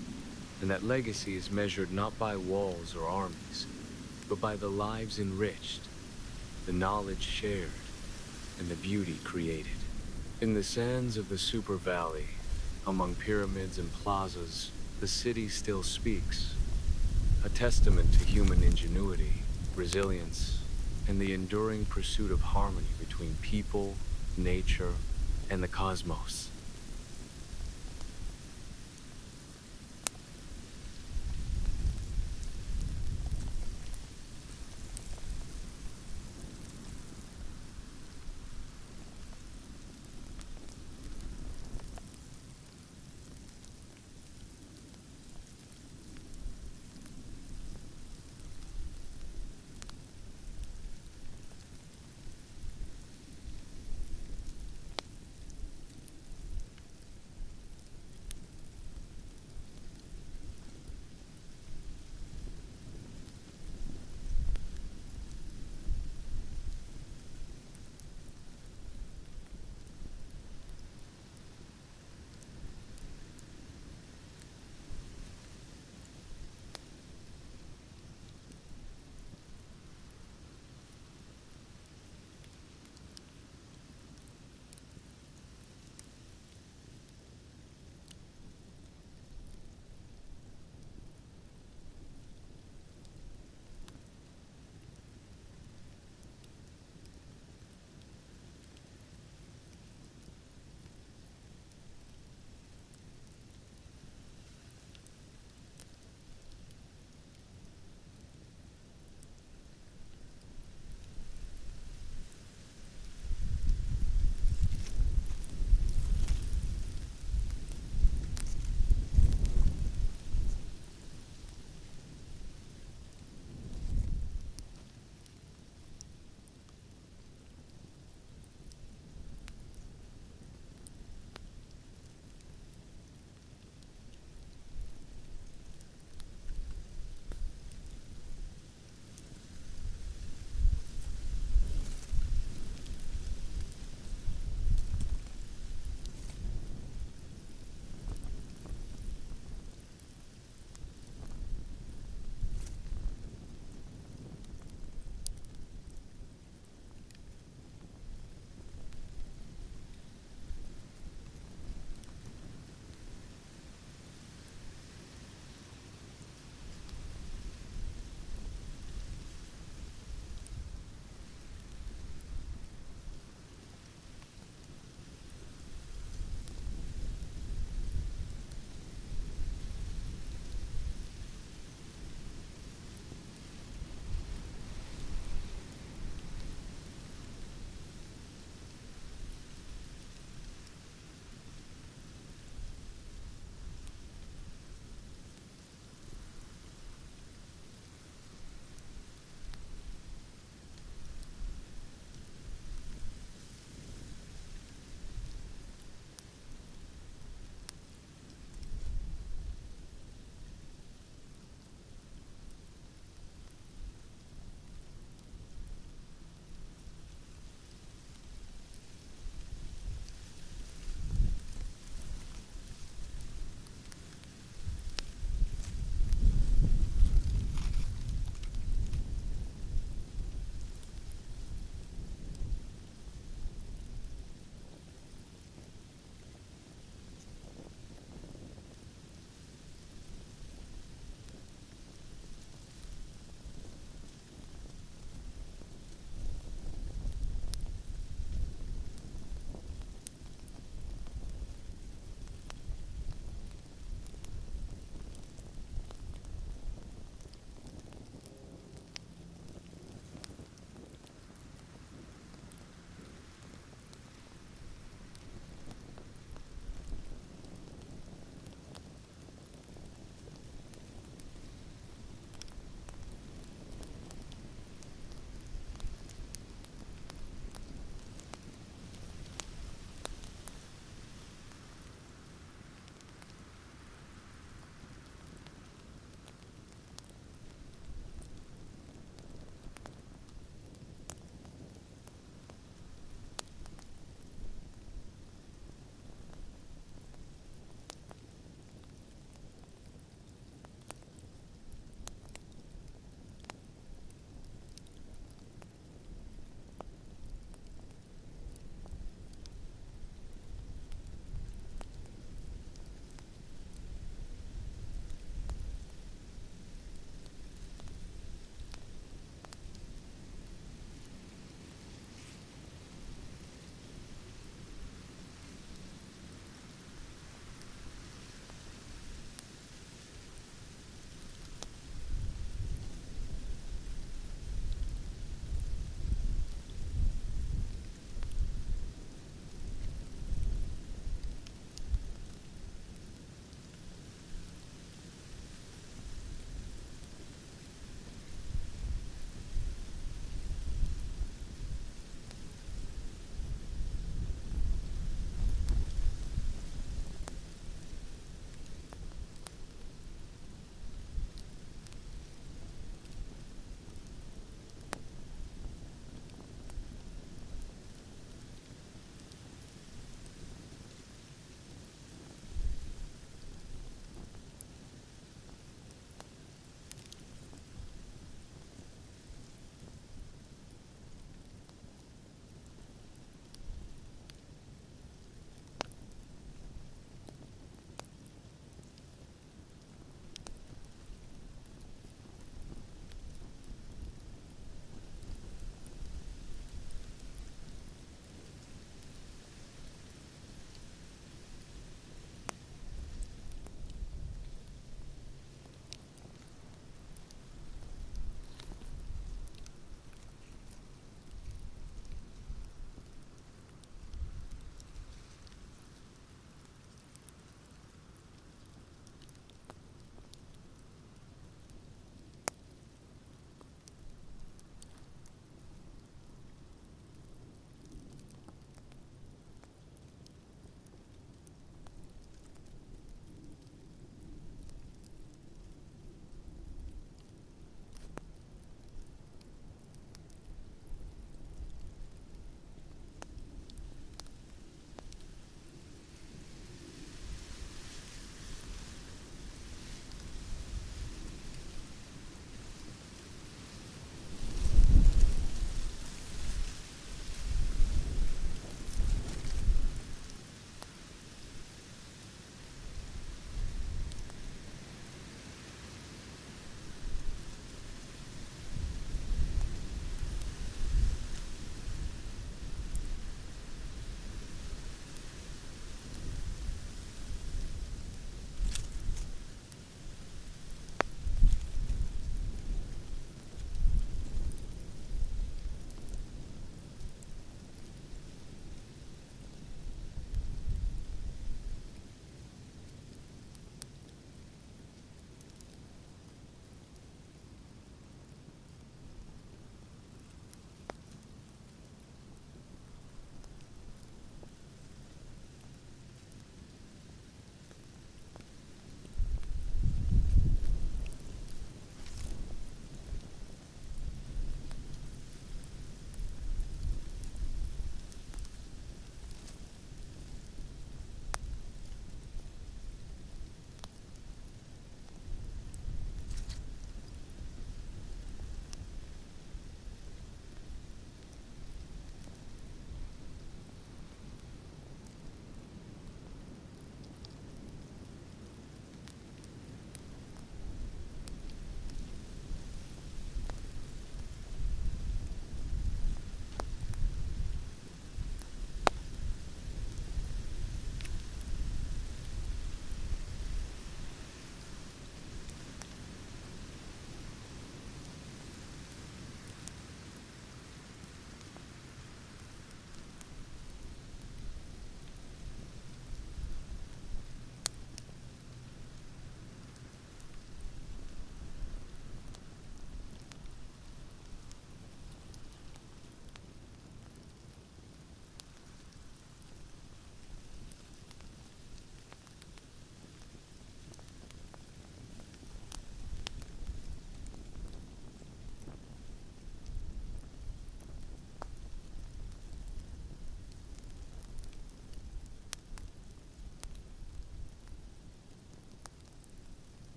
and that legacy is measured not by walls or armies, but by the lives enriched, the knowledge shared, and the beauty created. In the sands of the Super Valley, among pyramids and plazas, the city still speaks, a testament to human ingenuity, resilience, and the enduring pursuit of harmony between people, nature, and the cosmos.